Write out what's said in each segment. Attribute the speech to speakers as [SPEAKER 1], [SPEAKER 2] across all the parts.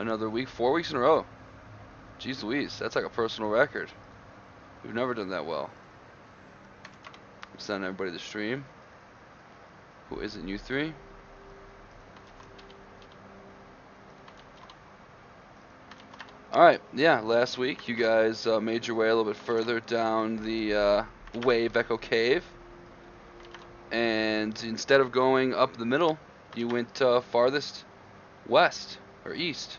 [SPEAKER 1] Another week, 4 weeks in a row. Jeez Louise, that's like a personal record. We've never done that well. Send everybody to the stream. Who isn't you three? Alright, yeah, last week you guys made your way a little bit further down the Wave Echo Cave. And instead of going up the middle, you went farthest west, or east.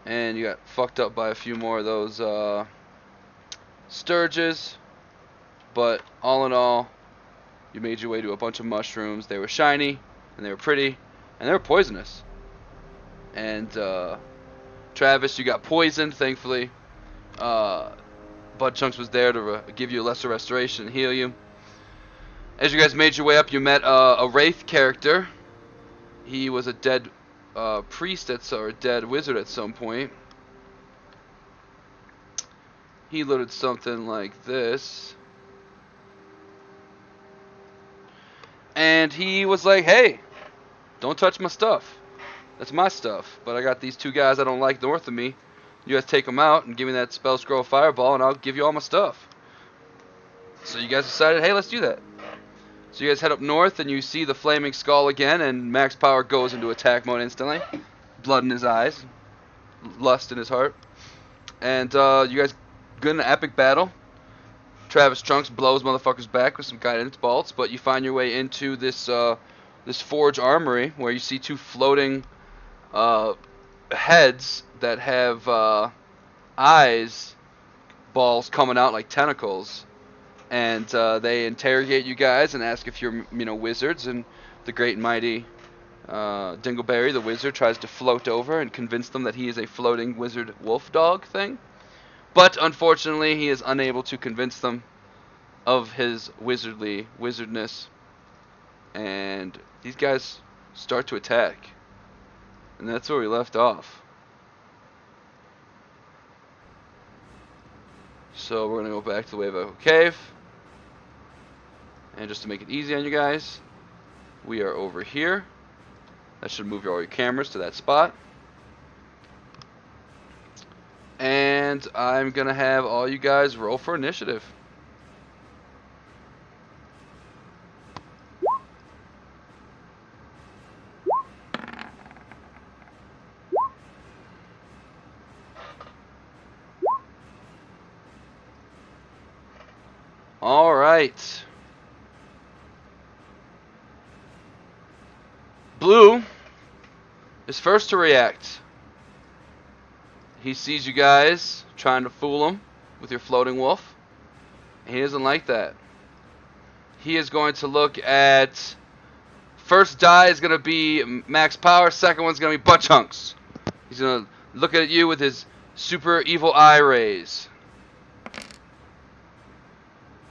[SPEAKER 1] And you got fucked up by a few more of those sturges. But all in all, you made your way to a bunch of mushrooms. They were shiny, and they were pretty, and they were poisonous. And Travis, you got poisoned, thankfully. Bud Chunks was there to give you a lesser restoration and heal you. As you guys made your way up, you met a Wraith character. He was a dead priest or a dead wizard at some point. He loaded something like this. And he was like, hey, don't touch my stuff. That's my stuff. But I got these two guys I don't like north of me. You guys take them out and give me that spell scroll fireball and I'll give you all my stuff. So you guys decided, hey, let's do that. So you guys head up north and you see the flaming skull again, and Max Power goes into attack mode instantly. Blood in his eyes. Lust in his heart. And you guys get in an epic battle. Travis Trunks blows motherfuckers back with some guidance bolts, but you find your way into this this forge armory where you see two floating heads that have eyes balls coming out like tentacles. And they interrogate you guys and ask if you're, wizards. And the great and mighty Dingleberry, the wizard, tries to float over and convince them that he is a floating wizard wolf dog thing. But unfortunately, he is unable to convince them of his wizardness. And these guys start to attack. And that's where we left off. So we're going to go back to the Wave Echo Cave. And just to make it easy on you guys, we are over here. That should move all your cameras to that spot. And I'm going to have all you guys roll for initiative. All right. Blue is first to react. He sees you guys trying to fool him with your floating wolf. He doesn't like that. He is going to look at... First die is going to be Max Power. Second one's going to be Butt Chunks. He's going to look at you with his super evil eye rays.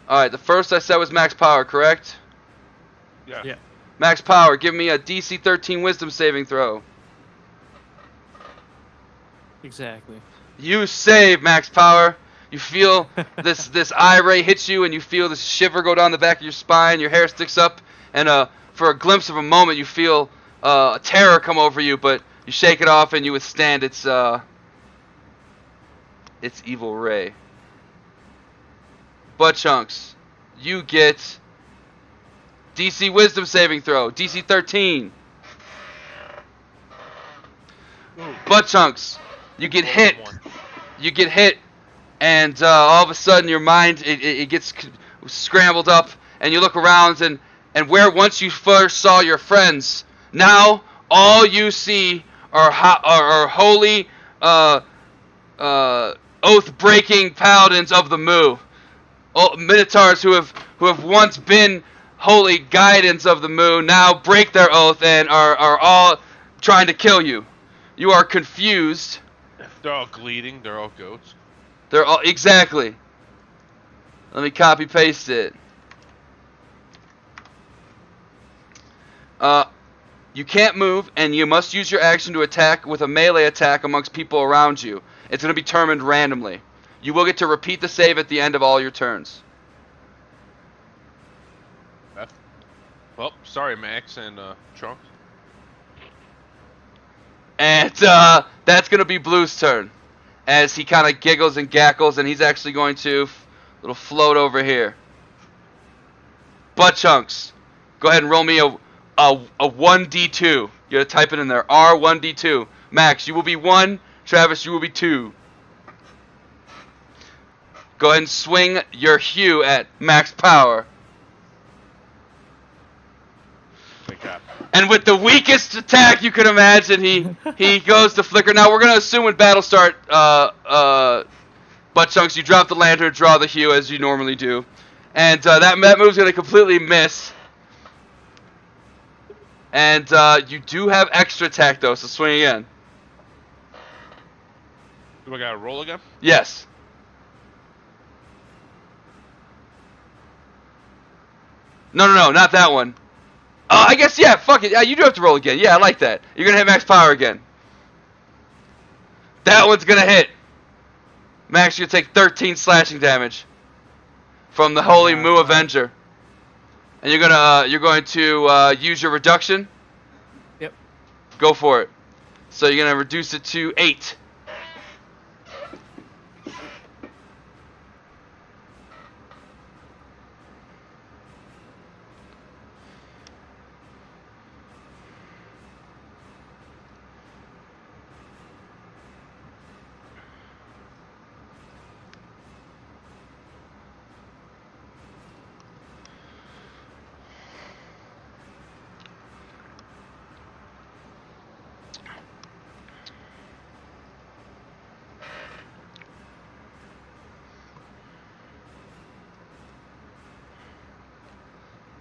[SPEAKER 1] Alright, the first I said was Max Power, correct?
[SPEAKER 2] Yeah.
[SPEAKER 1] Max Power, give me a DC 13 Wisdom saving throw.
[SPEAKER 3] Exactly.
[SPEAKER 1] You save, Max Power. You feel this eye ray hit you, and you feel this shiver go down the back of your spine. Your hair sticks up, and for a glimpse of a moment, you feel a terror come over you. But you shake it off, and you withstand its evil ray. Butt Chunks, you get DC Wisdom saving throw, DC 13.
[SPEAKER 2] Ooh.
[SPEAKER 1] Butt Chunks, you get hit. You get hit, and all of a sudden your mind it gets scrambled up, and you look around, and where once you first saw your friends, now all you see are holy oath-breaking paladins of the Moo, minotaurs who have once been holy guidance of the Moo, now break their oath and are all trying to kill you. You are confused.
[SPEAKER 2] They're all bleeding. They're all goats.
[SPEAKER 1] They're all exactly. Let me copy paste it. You can't move, and you must use your action to attack with a melee attack amongst people around you. It's going to be determined randomly. You will get to repeat the save at the end of all your turns.
[SPEAKER 2] Well, sorry, Max and Trunks.
[SPEAKER 1] And That's going to be Blue's turn. As he kind of giggles and gackles, and he's actually going to little float over here. Butt chunks. Go ahead and roll me a 1d2. You gotta type it in there. R1d2. Max, you will be 1. Travis, you will be 2. Go ahead and swing your Hue at max power.
[SPEAKER 2] Thank God.
[SPEAKER 1] And with the weakest attack you can imagine, he goes to flicker. Now we're gonna assume when battle start, butt chunks, you drop the lantern, draw the Hue as you normally do, and that move's gonna completely miss. And you do have extra attack though, so swing again.
[SPEAKER 2] Do I gotta roll again?
[SPEAKER 1] Yes. No, not that one. Oh, I guess, yeah, fuck it. Yeah, you do have to roll again. Yeah, I like that. You're going to hit max power again. That one's going to hit. Max, you're going to take 13 slashing damage from the Holy Moo Avenger. And you're going to use your reduction.
[SPEAKER 3] Yep.
[SPEAKER 1] Go for it. So you're going to reduce it to 8.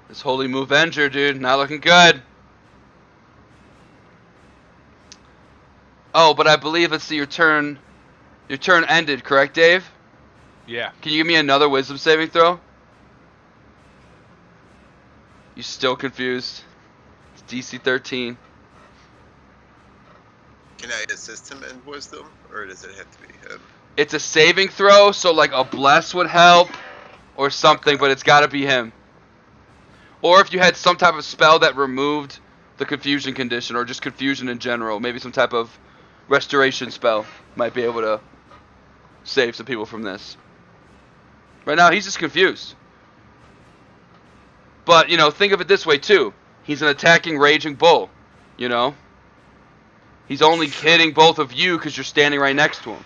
[SPEAKER 1] This Holy Moo Avenger, dude, not looking good. Oh, but I believe, let's see, your turn ended, correct, Dave?
[SPEAKER 2] Yeah.
[SPEAKER 1] Can you give me another wisdom saving throw? You still confused? It's DC 13.
[SPEAKER 4] Can I assist him in wisdom, or does it have to be him?
[SPEAKER 1] It's a saving throw, so like a bless would help or something, but it's got to be him. Or if you had some type of spell that removed the confusion condition, or just confusion in general, maybe some type of restoration spell might be able to save some people from this. Right now, he's just confused. But, you know, think of it this way, too. He's an attacking Raging Bull, you know? He's only hitting both of you because you're standing right next to him.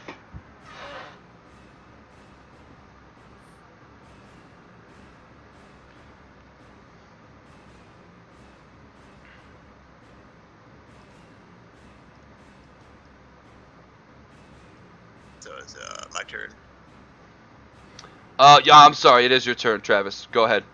[SPEAKER 4] So it's my turn.
[SPEAKER 1] Yeah, I'm sorry. It is your turn, Travis. Go ahead.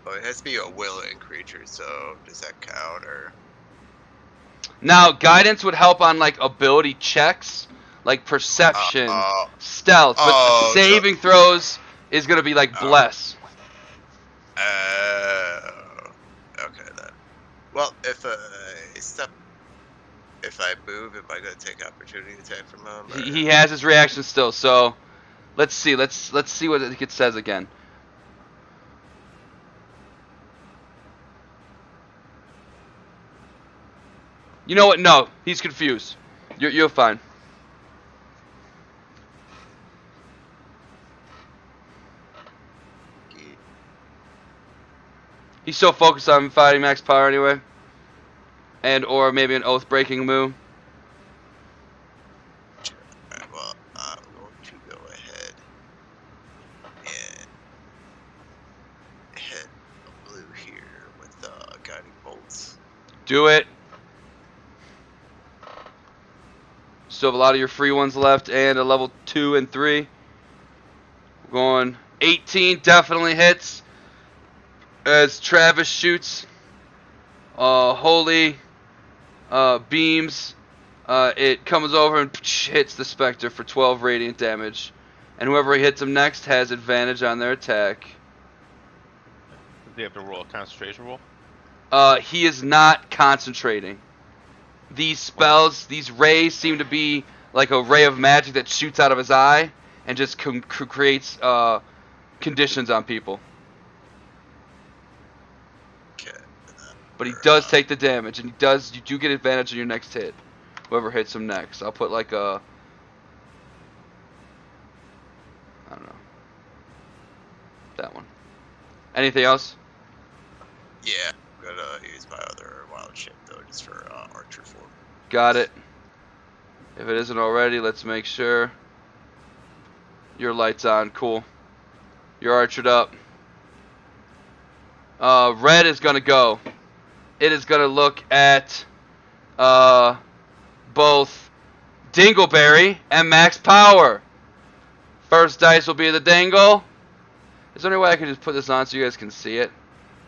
[SPEAKER 4] Oh, it has to be a willing creature, so does that count, or?
[SPEAKER 1] Now, guidance would help on, like, ability checks, like perception, stealth, but saving throws is going to be, like, bless.
[SPEAKER 4] Okay, then. Well, if I move, am I going to take opportunity attack from him? Or?
[SPEAKER 1] He has his reaction still, so let's see. Let's see what it says again. You know what? No, he's confused. You're fine. He's so focused on fighting max power anyway. And or maybe an oath breaking move.
[SPEAKER 4] Alright, well, I'm going to go ahead and hit blue here with guiding bolts.
[SPEAKER 1] Do it. Still have a lot of your free ones left and a level 2 and 3. We're going 18 definitely hits. As Travis shoots holy beams, it comes over and hits the Spectre for 12 radiant damage. And whoever hits him next has advantage on their attack.
[SPEAKER 2] Do they have to roll a concentration roll?
[SPEAKER 1] He is not concentrating. These spells, these rays seem to be like a ray of magic that shoots out of his eye and just creates conditions on people. But he does take the damage, and you do get advantage on your next hit. Whoever hits him next. I'll put like a, I don't know. That one. Anything else?
[SPEAKER 4] Yeah, I'm gonna use my other wild shape though, just for archer form.
[SPEAKER 1] Got it. If it isn't already, let's make sure. Your light's on. Cool. You're archered up. Red is gonna go. It is gonna look at both Dingleberry and Max Power. First dice will be the Dingle. Is there any way I can just put this on so you guys can see it?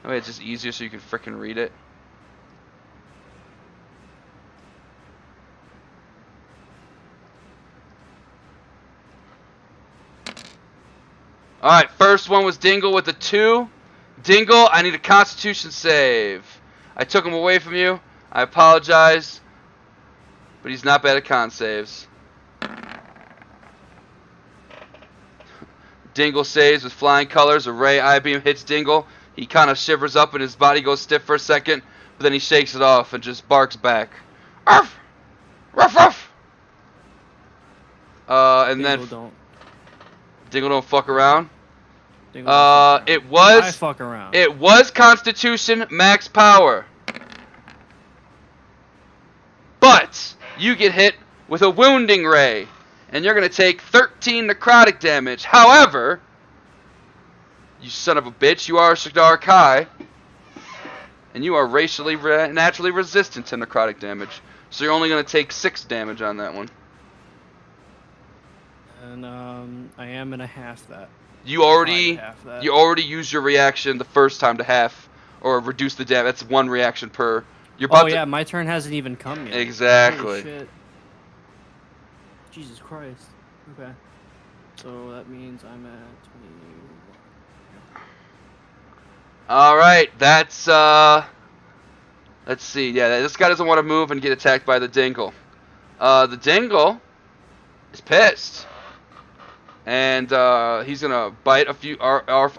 [SPEAKER 1] That way it's just easier so you can frickin' read it. Alright, first one was Dingle with a 2. Dingle, I need a Constitution save. I took him away from you. I apologize. But he's not bad at con saves. Dingle saves with flying colors. A ray I-beam hits Dingle. He kind of shivers up and his body goes stiff for a second. But then he shakes it off and just barks back. Arf! Ruff, ruff! And
[SPEAKER 3] Dingle
[SPEAKER 1] then...
[SPEAKER 3] don't.
[SPEAKER 1] Dingle don't fuck around.
[SPEAKER 3] Dingle don't fuck around.
[SPEAKER 1] It was...
[SPEAKER 3] I fuck around.
[SPEAKER 1] It was Constitution Max Power. But you get hit with a wounding ray. And you're going to take 13 necrotic damage. However, you son of a bitch, you are a Shadar Kai. And you are naturally resistant to necrotic damage. So you're only going to take 6 damage on that one.
[SPEAKER 3] And I am gonna half that.
[SPEAKER 1] You already
[SPEAKER 3] Half that.
[SPEAKER 1] used your reaction the first time to half or reduce the damage. That's 1 reaction per. You're
[SPEAKER 3] Oh
[SPEAKER 1] about
[SPEAKER 3] yeah, my turn hasn't even come yet.
[SPEAKER 1] Exactly.
[SPEAKER 3] Holy shit. Jesus Christ. Okay. So that means I'm at 21.
[SPEAKER 1] All right, that's let's see. Yeah, this guy doesn't want to move and get attacked by the Dingle. The Dingle is pissed. And he's gonna bite off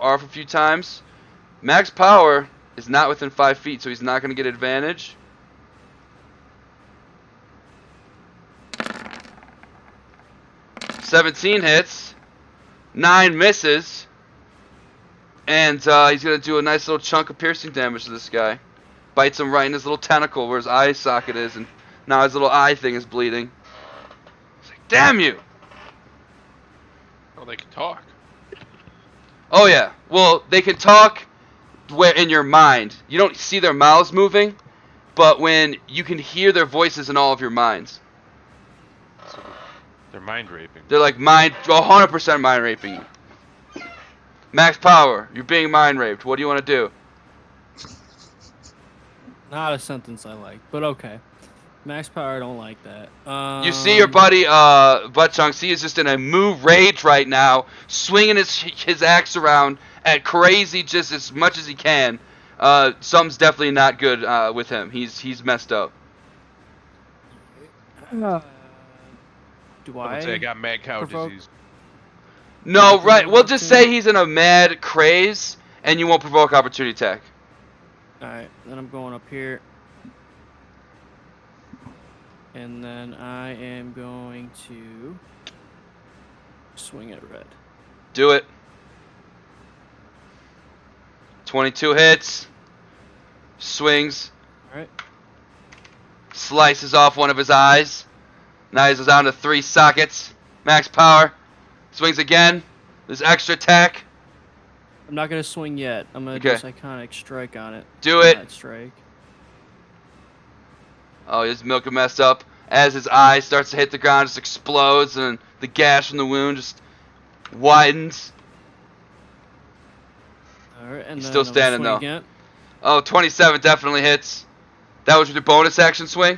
[SPEAKER 1] a few times. Max Power is not within 5 feet, so he's not gonna get advantage. $17 hits, 9 misses, and he's gonna do a nice little chunk of piercing damage to this guy. Bites him right in his little tentacle where his eye socket is, and now his little eye thing is bleeding. He's like, "Damn you!"
[SPEAKER 2] Oh, they can talk.
[SPEAKER 1] Oh yeah. Well, they can talk where in your mind. You don't see their mouths moving, but when you can hear their voices in all of your minds.
[SPEAKER 2] So they're mind raping.
[SPEAKER 1] They're like 100% mind raping you. Max Power, you're being mind raped. What do you want to do?
[SPEAKER 3] Not a sentence I like, but okay. Max Power, I don't like that.
[SPEAKER 1] You see your buddy Butt Chunks. He is just in a move rage right now, swinging his axe around at crazy just as much as he can. Something's definitely not good with him. He's messed up.
[SPEAKER 3] Do
[SPEAKER 2] I
[SPEAKER 3] I?
[SPEAKER 2] would say I got mad cow
[SPEAKER 3] provoke?
[SPEAKER 2] disease.
[SPEAKER 1] No, right. We'll just say he's in a mad craze, and you won't provoke opportunity attack.
[SPEAKER 3] Alright, then I'm going up here. And then I am going to swing at red.
[SPEAKER 1] Do it. 22 hits. Swings.
[SPEAKER 3] Alright.
[SPEAKER 1] Slices off one of his eyes. Now he's down to 3 sockets. Max Power. Swings again. There's extra attack.
[SPEAKER 3] I'm not going to swing yet. I'm going to
[SPEAKER 1] Okay.
[SPEAKER 3] do a Psychonic Strike on it.
[SPEAKER 1] Do it.
[SPEAKER 3] That strike.
[SPEAKER 1] Oh, his milk messed up. As his eye starts to hit the ground, just explodes, and the gash from the wound just widens.
[SPEAKER 3] Alright, and
[SPEAKER 1] He's
[SPEAKER 3] then
[SPEAKER 1] still
[SPEAKER 3] I'm gonna
[SPEAKER 1] standing,
[SPEAKER 3] swing
[SPEAKER 1] though.
[SPEAKER 3] Again.
[SPEAKER 1] Oh, 27 definitely hits. That was your bonus action swing?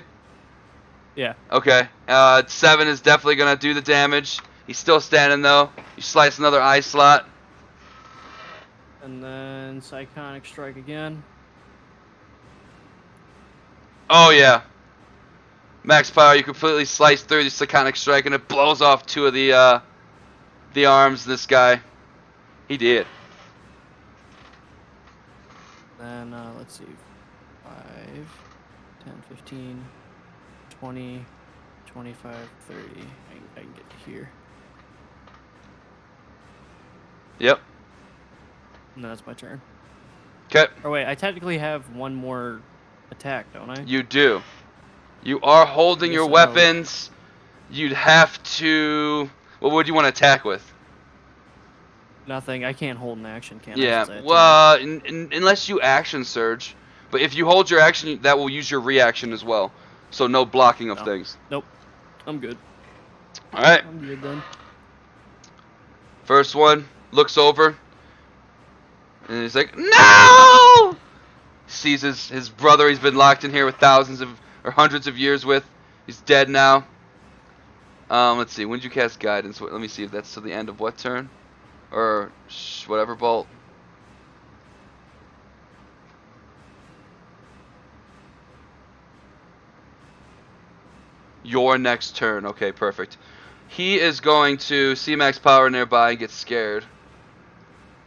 [SPEAKER 3] Yeah.
[SPEAKER 1] Okay. 7 is definitely going to do the damage. He's still standing, though. You slice another eye slot.
[SPEAKER 3] And then Psychonic Strike again.
[SPEAKER 1] Oh, yeah. Max Power, you completely slice through the Psychonic Strike, and it blows off 2 of the arms of this guy. He did.
[SPEAKER 3] Then, let's see. 5, 10, 15, 20, 25, 30. I can get to here.
[SPEAKER 1] Yep.
[SPEAKER 3] And that's my turn.
[SPEAKER 1] Okay.
[SPEAKER 3] Oh wait, I technically have one more attack, don't I?
[SPEAKER 1] You do. You are holding
[SPEAKER 3] I
[SPEAKER 1] your
[SPEAKER 3] guess
[SPEAKER 1] weapons. You'd have to. What would you want to attack with?
[SPEAKER 3] Nothing. I can't hold an action, can I?
[SPEAKER 1] Yeah.
[SPEAKER 3] Since I had
[SPEAKER 1] Well, unless you action surge, but if you hold your action, that will use your reaction as well. So no blocking of
[SPEAKER 3] No.
[SPEAKER 1] things.
[SPEAKER 3] Nope. I'm good.
[SPEAKER 1] All right.
[SPEAKER 3] I'm good then.
[SPEAKER 1] First one looks over, and he's like, "No!" Sees his brother. He's been locked in here with thousands of or hundreds of years with. He's dead now. Let's see. When did you cast guidance? Let me see if that's to the end of what turn, or whatever bolt. Your next turn. Okay, perfect. He is going to see max power nearby and get scared.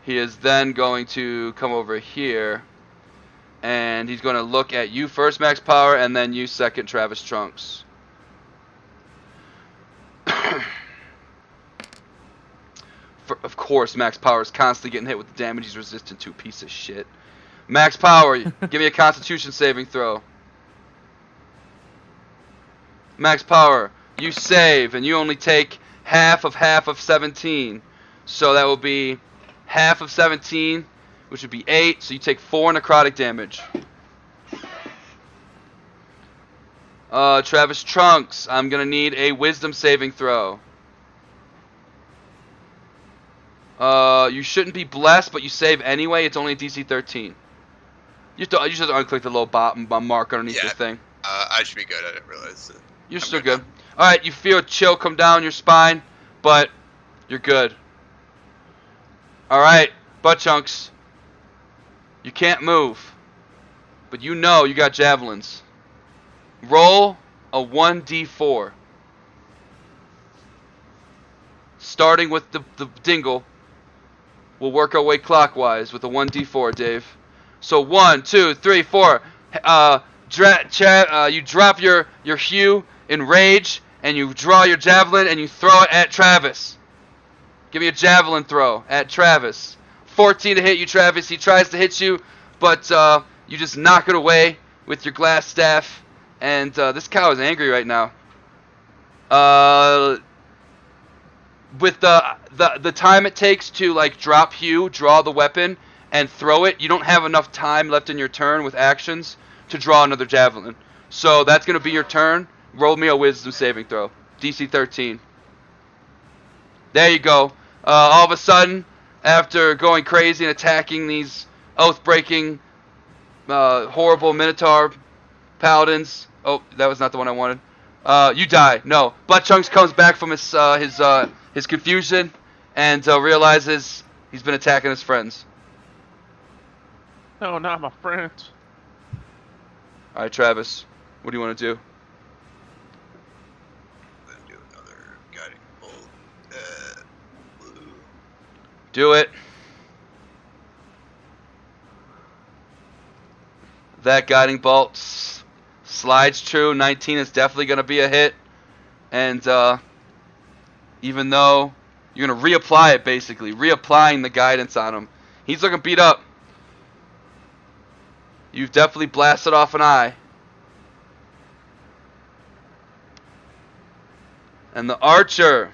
[SPEAKER 1] He is then going to come over here, and he's going to look at you first, max power, and then you second, Travis Trunks. Of course, max power is constantly getting hit with the damage he's resistant to. Piece of shit. Max power, give me a Constitution saving throw. Max power, you save, and you only take half of 17. So that will be half of 17, which would be 8. So you take 4 necrotic damage. Travis Trunks, I'm gonna need a Wisdom saving throw. You shouldn't be blessed, but you save anyway. It's only a DC 13. You just have to unclick the little mark underneath your thing.
[SPEAKER 4] I should be good. I didn't realize that.
[SPEAKER 1] You're still good. Alright, you feel a chill come down your spine, but you're good. Alright, butt chunks. You can't move, but you know you got javelins. Roll a 1d4. Starting with the dingle. We'll work our way clockwise with a 1d4, Dave. So 1, 2, 3, 4. You drop your hue in rage, and you draw your javelin, and you throw it at Travis. Give me a javelin throw at Travis. 14 to hit you, Travis. He tries to hit you, but you just knock it away with your glass staff. And this cow is angry right now. With the time it takes to like drop hue, draw the weapon, and throw it, you don't have enough time left in your turn with actions to draw another javelin. So that's gonna be your turn. Roll me a Wisdom saving throw. DC 13. There you go. All of a sudden, after going crazy and attacking these oath-breaking, horrible Minotaur paladins. Oh, that was not the one I wanted. You die. No. Butt Chunks comes back from his confusion and realizes he's been attacking his friends.
[SPEAKER 2] No, not my friends.
[SPEAKER 1] All right, Travis. What do you want to do?
[SPEAKER 4] I'm gonna do another guiding bolt. Blue.
[SPEAKER 1] Do it. That guiding bolt slides true. 19 is definitely going to be a hit. And even though you're going to reapply it, basically. Reapplying the guidance on him. He's looking beat up. You've definitely blasted off an eye. And the archer.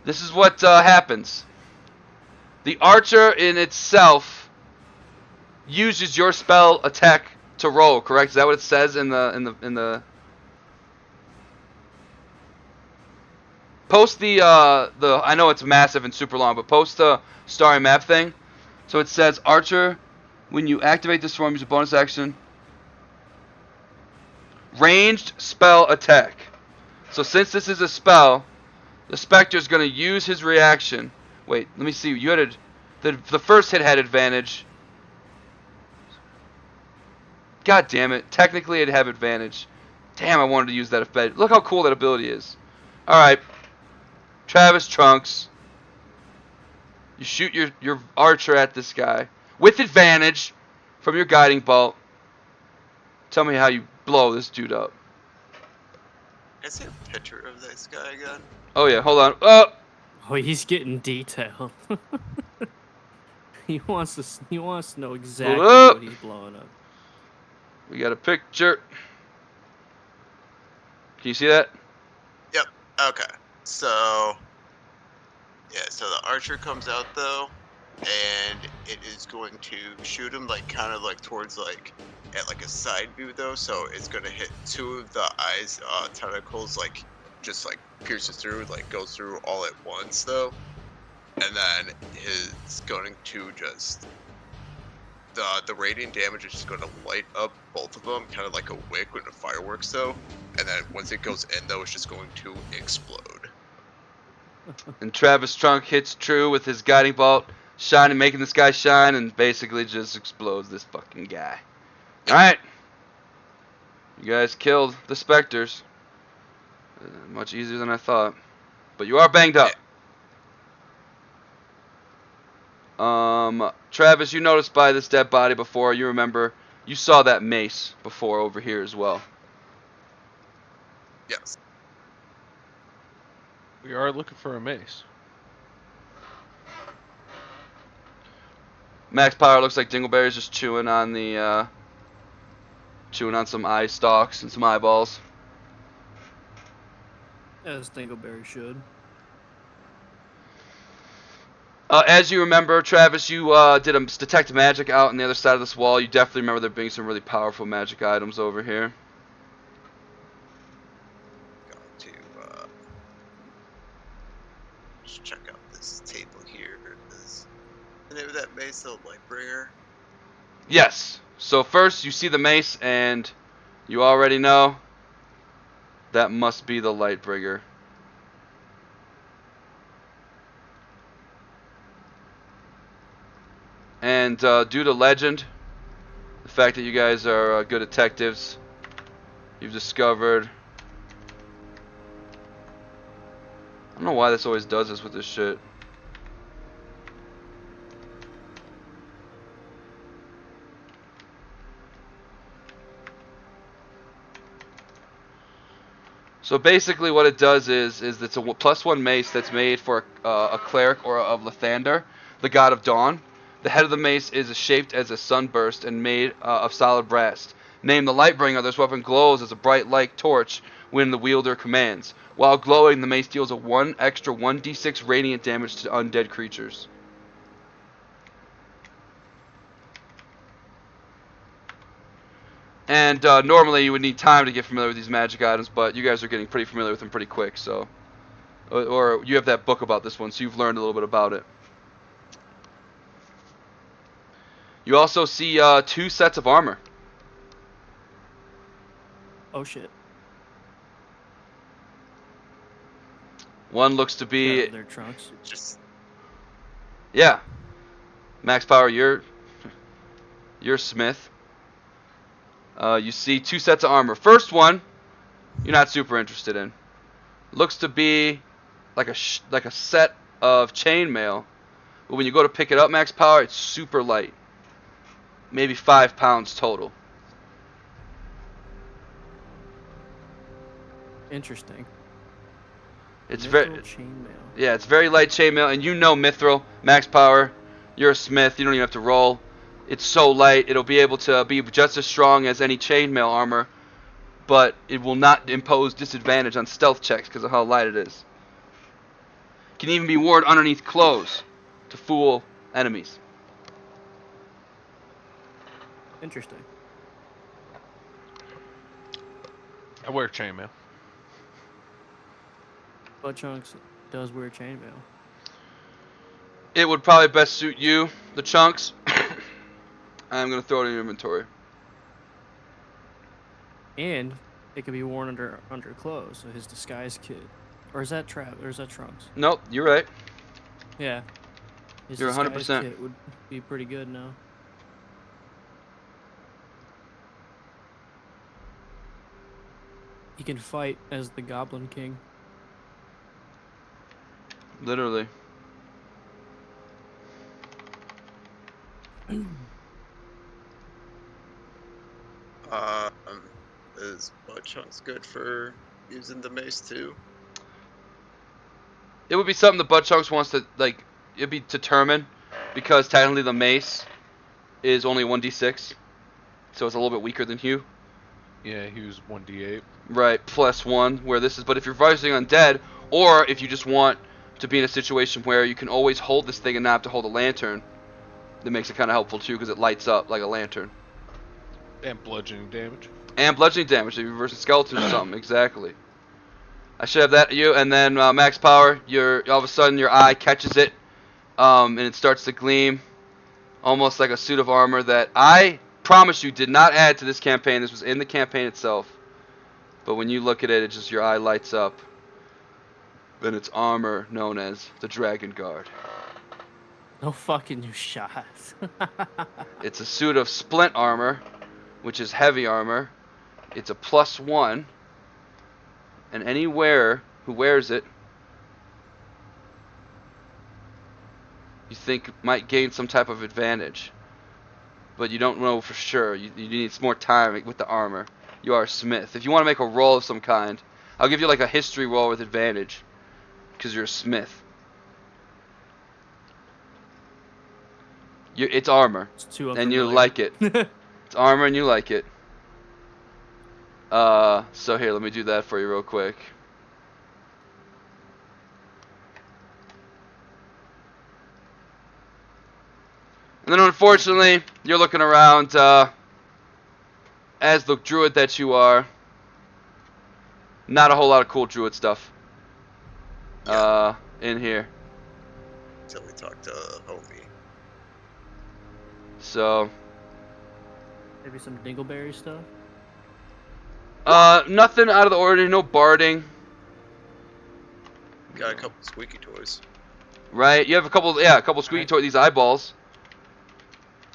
[SPEAKER 1] This is what happens. The archer in itself uses your spell attack to roll, correct? Is that what it says in the post the I know it's massive and super long, but post the starry map thing. So it says archer, when you activate this form, use a bonus action. Ranged spell attack. So since this is a spell, the Spectre's going to use his reaction. Wait, let me see. You had the first hit had advantage. God damn it. Technically, it'd have advantage. Damn, I wanted to use that ability. Look how cool that ability is. Alright. Travis Trunks. You shoot your archer at this guy with advantage from your guiding bolt. Tell me how you blow this dude up.
[SPEAKER 4] Can I see a picture of this guy again?
[SPEAKER 1] Oh yeah, hold on. Oh,
[SPEAKER 3] Oh, he's getting detailed. He wants to. He wants to know exactly
[SPEAKER 1] up.
[SPEAKER 3] what he's blowing up.
[SPEAKER 1] We got a picture. Can you see that?
[SPEAKER 4] Yep. Okay. So yeah, so the archer comes out though, and it is going to shoot him like kind of like towards like at like a side view though, so it's gonna hit two of the eyes tentacles like just like pierces through, like goes through all at once though. And then it's going to just the radiant damage is just going to light up both of them, kind of like a wick with the fireworks though. And then once it goes in though, it's just going to explode.
[SPEAKER 1] And Travis Trunk hits true with his guiding bolt, shining, making this guy shine, and basically just explodes this fucking guy. Alright. You guys killed the specters. Much easier than I thought. But you are banged up. Travis, you noticed by this dead body before, you remember, you saw that mace before over here as well.
[SPEAKER 4] Yes.
[SPEAKER 2] We are looking for a mace.
[SPEAKER 1] Max Power looks like Dingleberry's just chewing on the, chewing on some eye stalks and some eyeballs.
[SPEAKER 3] As Dingleberry should.
[SPEAKER 1] As you remember, Travis, you did a detect magic out on the other side of this wall. You definitely remember there being some really powerful magic items over here.
[SPEAKER 4] Going to just check out this table here. Is the name of that mace the Lightbringer?
[SPEAKER 1] Yes. So first, you see the mace, and you already know that must be the Lightbringer. And due to legend, the fact that you guys are good detectives, you've discovered... I don't know why this always does this with this shit. So basically what it does is it's a +1 mace that's made for a cleric or of Lathander, the god of dawn. The head of the mace is shaped as a sunburst and made of solid brass. Named the Lightbringer, this weapon glows as a bright light torch when the wielder commands. While glowing, the mace deals a extra 1d6 radiant damage to undead creatures. And normally you would need time to get familiar with these magic items, but you guys are getting pretty familiar with them pretty quick, so... Or you have that book about this one, so you've learned a little bit about it. You also see 2 sets of armor.
[SPEAKER 3] Oh shit.
[SPEAKER 1] One looks to be...
[SPEAKER 3] Their trunks.
[SPEAKER 4] Just
[SPEAKER 1] Yeah. Max Power, you're Smith. You see 2 sets of armor. First one, you're not super interested in. Looks to be like a set of chainmail. But when you go to pick it up, Max Power, it's super light. Maybe 5 pounds total.
[SPEAKER 3] Interesting.
[SPEAKER 1] It's
[SPEAKER 3] Mithril
[SPEAKER 1] very...
[SPEAKER 3] chainmail.
[SPEAKER 1] Yeah, it's very light chainmail, and you know Mithril, Max Power, you're a smith, you don't even have to roll. It's so light, it'll be able to be just as strong as any chainmail armor, but it will not impose disadvantage on stealth checks because of how light it is. Can even be worn underneath clothes to fool enemies.
[SPEAKER 3] Interesting.
[SPEAKER 2] I wear chainmail.
[SPEAKER 3] Butt Chunks does wear chainmail.
[SPEAKER 1] It would probably best suit you, the chunks. I'm going to throw it in your inventory.
[SPEAKER 3] And it can be worn under clothes, so his disguise kit. Or is that or is that Trunks?
[SPEAKER 1] Nope, you're right.
[SPEAKER 3] Yeah. His
[SPEAKER 1] You're
[SPEAKER 3] disguise
[SPEAKER 1] 100%.
[SPEAKER 3] kit would be pretty good now. He can fight as the Goblin King.
[SPEAKER 1] Literally.
[SPEAKER 4] Um, is butt chunks good for using the mace too?
[SPEAKER 1] It would be something the butt chunks wants to like. It'd be determined because technically the mace is only 1d6, so it's a little bit weaker than Hugh.
[SPEAKER 2] Yeah, he was 1d8.
[SPEAKER 1] Right, +1. Where this is, but if you're fighting undead, or if you just want to be in a situation where you can always hold this thing and not have to hold a lantern, that makes it kind of helpful too because it lights up like a lantern.
[SPEAKER 2] And bludgeoning damage.
[SPEAKER 1] And bludgeoning damage if you're versus skeletons or something. Exactly. I should have that you, and then max power. All of a sudden your eye catches it, and it starts to gleam, almost like a suit of armor that I promise you did not add to this campaign. This was in the campaign itself. But when you look at it, just your eye lights up. And it's armor known as the Dragon Guard.
[SPEAKER 3] No fucking you shots.
[SPEAKER 1] It's a suit of splint armor, which is heavy armor. It's a +1, and any wearer who wears it, you think might gain some type of advantage, but you don't know for sure. You need some more time with the armor. You are a smith. If you want to make a roll of some kind, I'll give you like a history roll with advantage, because you're a smith. It's armor,
[SPEAKER 3] It's too
[SPEAKER 1] and you
[SPEAKER 3] unfamiliar.
[SPEAKER 1] like it. It's armor and you like it. So here, let me do that for you real quick. And then unfortunately, you're looking around, as the druid that you are, not a whole lot of cool druid stuff, in here.
[SPEAKER 4] Until we talk to homie.
[SPEAKER 1] So,
[SPEAKER 3] Maybe some dingleberry stuff.
[SPEAKER 1] nothing out of the ordinary, no barding,
[SPEAKER 4] Got a couple squeaky toys.
[SPEAKER 1] right? You have a couple squeaky
[SPEAKER 3] Alright.
[SPEAKER 1] toy, these eyeballs.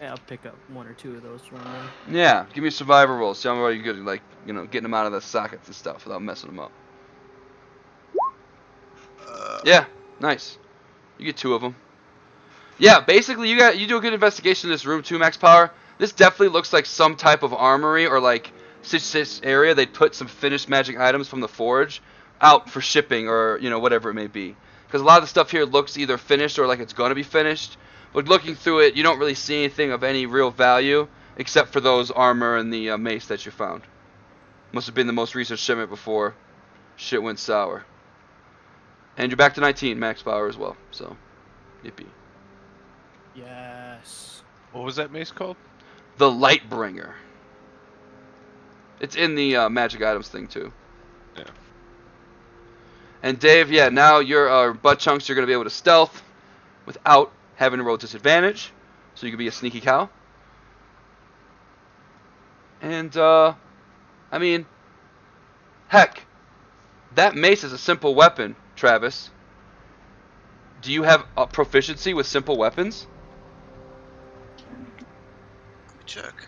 [SPEAKER 3] Yeah, I'll pick up 1 or 2 of those from there.
[SPEAKER 1] Yeah, give me a survivor roll. See how well you're good at, like, getting them out of the sockets and stuff without messing them up. Yeah, nice. You get 2 of them. Yeah, basically you do a good investigation in this room too, Max Power. This definitely looks like some type of armory or like this area they'd put some finished magic items from the forge out for shipping or whatever it may be. Because a lot of the stuff here looks either finished or like it's gonna be finished. But looking through it, you don't really see anything of any real value except for those armor and the mace that you found. Must have been the most recent shipment before shit went sour. And you're back to 19 max power as well. So, yippee.
[SPEAKER 3] Yes.
[SPEAKER 2] What was that mace called?
[SPEAKER 1] The Lightbringer. It's in the magic items thing too.
[SPEAKER 2] Yeah.
[SPEAKER 1] And Dave, yeah, now your butt chunks you're gonna be able to stealth without having to roll disadvantage, so you can be a sneaky cow. And I mean, heck, that mace is a simple weapon, Travis. Do you have a proficiency with simple weapons?
[SPEAKER 4] Let me check.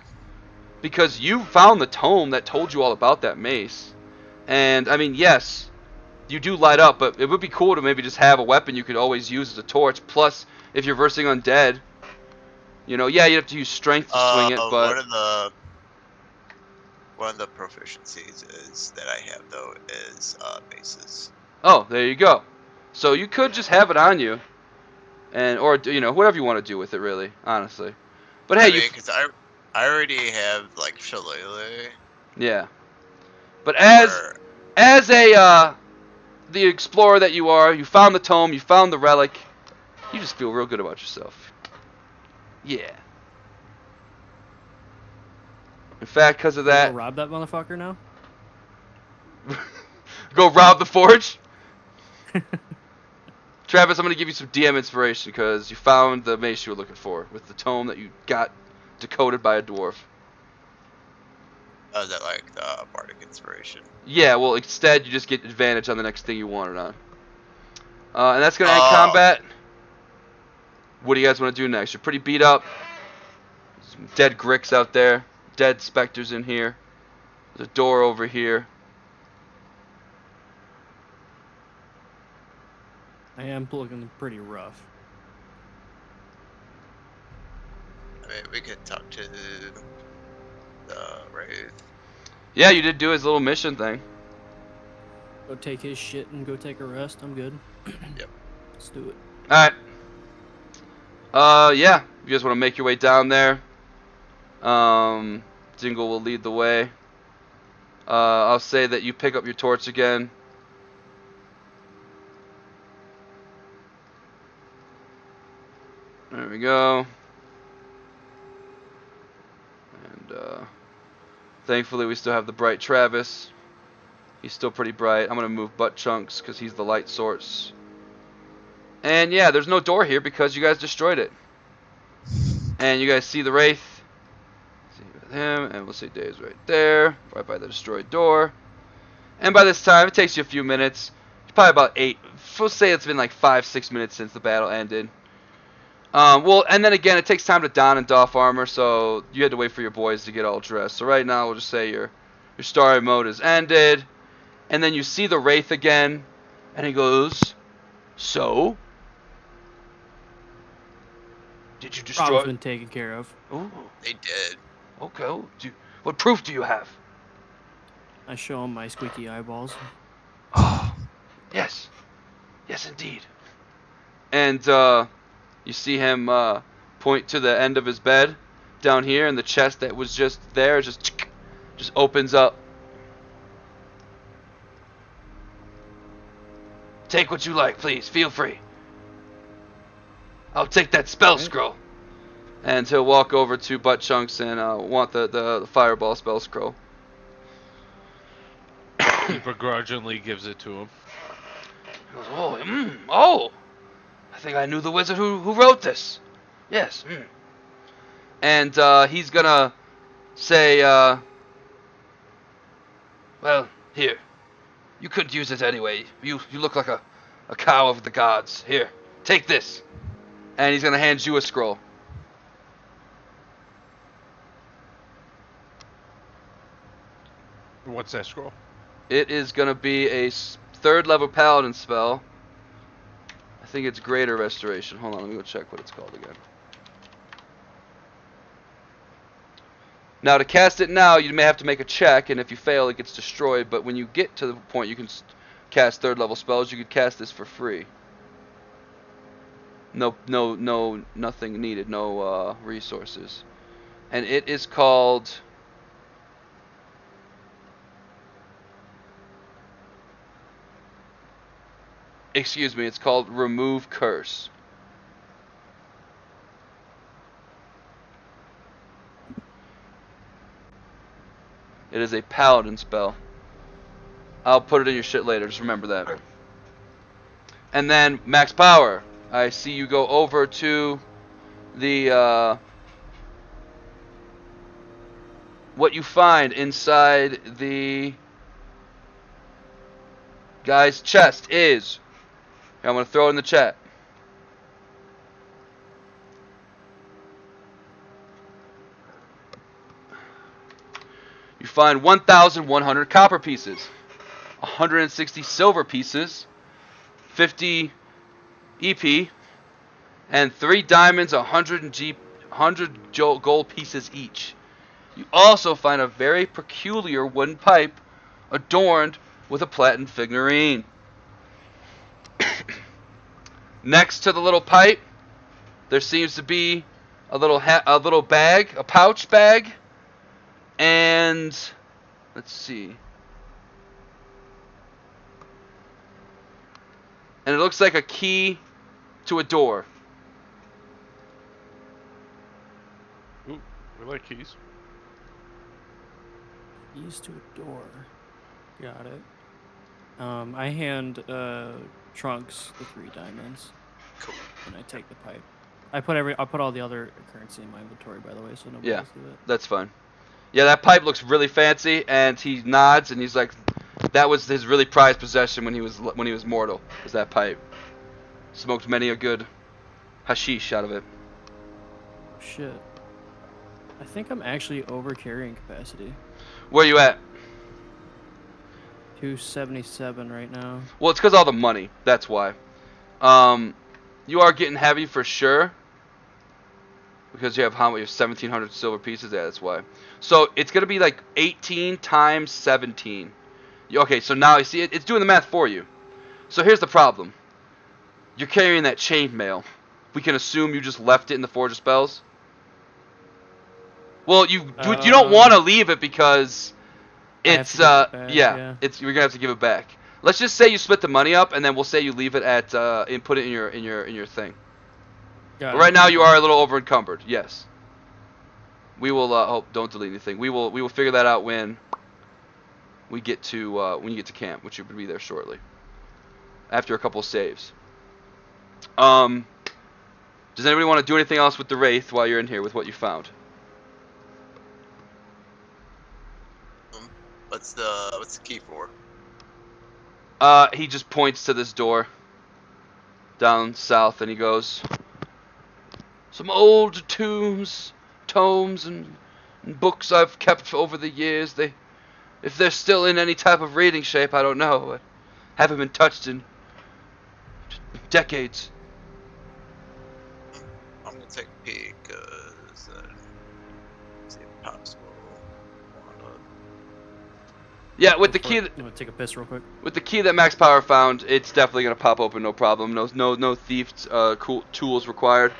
[SPEAKER 1] Because you found the tome that told you all about that mace. And, I mean, yes, you do light up, but it would be cool to maybe just have a weapon you could always use as a torch. Plus, if you're versing undead, yeah, you have to use strength to swing it, but...
[SPEAKER 4] One of the proficiencies is that I have though is maces.
[SPEAKER 1] Oh, there you go. So you could just have it on you, or whatever you want to do with it, really, honestly. But hey,
[SPEAKER 4] because I already have like shillelagh.
[SPEAKER 1] Yeah. But as the explorer that you are, you found the tome, you found the relic, you just feel real good about yourself. Yeah. In fact, because of
[SPEAKER 3] Go
[SPEAKER 1] that,
[SPEAKER 3] rob that motherfucker now?
[SPEAKER 1] go rob the forge. Travis, I'm going to give you some DM inspiration because you found the mace you were looking for with the tome that you got decoded by a dwarf.
[SPEAKER 4] Oh, is that like the bardic inspiration?
[SPEAKER 1] Yeah, well, instead you just get advantage on the next thing you want it on. And that's going to end combat. What do you guys want to do next? You're pretty beat up. Some dead gricks out there. Dead specters in here. There's a door over here.
[SPEAKER 3] I am looking pretty rough.
[SPEAKER 4] I Wait, we could talk to the Wraith.
[SPEAKER 1] Yeah, you did do his little mission thing.
[SPEAKER 3] Go take his shit and go take a rest. I'm good.
[SPEAKER 4] Yep.
[SPEAKER 3] Let's do it.
[SPEAKER 1] All right. Yeah. You guys want to make your way down there? Dingle will lead the way. I'll say that you pick up your torch again. There we go. And thankfully we still have the bright Travis. He's still pretty bright. I'm gonna move Butt Chunks because he's the light source. And yeah, there's no door here because you guys destroyed it. And you guys see the Wraith. See with him, and we'll see Dave's right there, right by the destroyed door. And by this time, it takes you a few minutes. It's probably about 8. We'll say it's been like 5-6 minutes since the battle ended. Well, and then again, it takes time to don and doff armor, so you had to wait for your boys to get all dressed. So right now, we'll just say your story mode is ended. And then you see the Wraith again, and he goes, "So? Did you destroy?"
[SPEAKER 3] Problem's been taken care of.
[SPEAKER 1] Ooh,
[SPEAKER 4] They did.
[SPEAKER 1] okay. What proof do you have?
[SPEAKER 3] I show him my squeaky eyeballs.
[SPEAKER 1] Oh, yes. Yes, indeed. And you see him point to the end of his bed down here, and the chest that was just there just opens up. Take what you like, please. Feel free. I'll take that spell scroll. And he'll walk over to Butt Chunks and want the fireball spell scroll.
[SPEAKER 2] He begrudgingly gives it to him.
[SPEAKER 1] He goes, oh, I think I knew the wizard who wrote this. Yes. And he's gonna say, well, here. You could use it anyway. You look like a cow of the gods. Here, take this. And he's gonna hand you a scroll.
[SPEAKER 2] What's that scroll?
[SPEAKER 1] It is gonna be a 3rd level paladin spell. I think it's greater restoration. Hold on, let me go check what it's called again. Now, to cast it now, you may have to make a check, and if you fail, it gets destroyed. But when you get to the point you can cast 3rd level spells, you could cast this for free. No, nothing needed. No resources. And it is called. Excuse me, it's called Remove Curse. It is a paladin spell. I'll put it in your shit later, just remember that. And then, max power. I see you go over to the, what you find inside the guy's chest is, I'm going to throw it in the chat. You find 1,100 copper pieces, 160 silver pieces, 50 EP, and 3 diamonds, 100 gold pieces each. You also find a very peculiar wooden pipe adorned with a platinum figurine. Next to the little pipe, there seems to be a little bag, a pouch bag, and let's see. And it looks like a key to a door.
[SPEAKER 2] Ooh, we like keys.
[SPEAKER 3] Keys to a door. Got it. I hand Trunks the 3 diamonds.
[SPEAKER 4] Cool.
[SPEAKER 3] And I take the pipe. I put all the other currency in my inventory, by the way, so nobody else do it.
[SPEAKER 1] That's fine. Yeah, that pipe looks really fancy, and he nods, and he's like, that was his really prized possession when he was mortal. Was that pipe? Smoked many a good hashish out of it.
[SPEAKER 3] Shit. I think I'm actually over carrying capacity.
[SPEAKER 1] Where you at?
[SPEAKER 3] 277 right now.
[SPEAKER 1] Well, it's because all the money. That's why. You are getting heavy for sure. Because you have how much? You have 1,700 silver pieces. Yeah, that's why. So it's gonna be like 18 times 17. Okay, so now you see it's doing the math for you. So here's the problem. You're carrying that chainmail. We can assume you just left it in the Forge of Spells. Well, you don't want to leave it because
[SPEAKER 3] I have
[SPEAKER 1] it's
[SPEAKER 3] to give it back,
[SPEAKER 1] yeah,
[SPEAKER 3] yeah.
[SPEAKER 1] it's you're gonna have to give it back. Let's just say you split the money up, and then we'll say you leave it at and put it in your thing.
[SPEAKER 3] Got
[SPEAKER 1] But right
[SPEAKER 3] it,
[SPEAKER 1] now you
[SPEAKER 3] okay.
[SPEAKER 1] are a little over encumbered. Yes. We will. Oh, don't delete anything. We will figure that out when we get to when you get to camp, which will be there shortly. After a couple of saves. Does anybody want to do anything else with the Wraith while you're in here with what you found?
[SPEAKER 4] What's the key for?
[SPEAKER 1] He just points to this door down south, and he goes, "Some old tomes, and books I've kept over the years. If they're still in any type of reading shape, I don't know. Haven't been touched in decades."
[SPEAKER 4] I'm gonna take a peek, cause see if possible.
[SPEAKER 1] Yeah, with
[SPEAKER 3] Go
[SPEAKER 1] the
[SPEAKER 3] for
[SPEAKER 1] key.
[SPEAKER 3] it. I'm gonna take a piss real quick.
[SPEAKER 1] With the key that Max Power found, it's definitely gonna pop open, no problem. No thief cool tools required.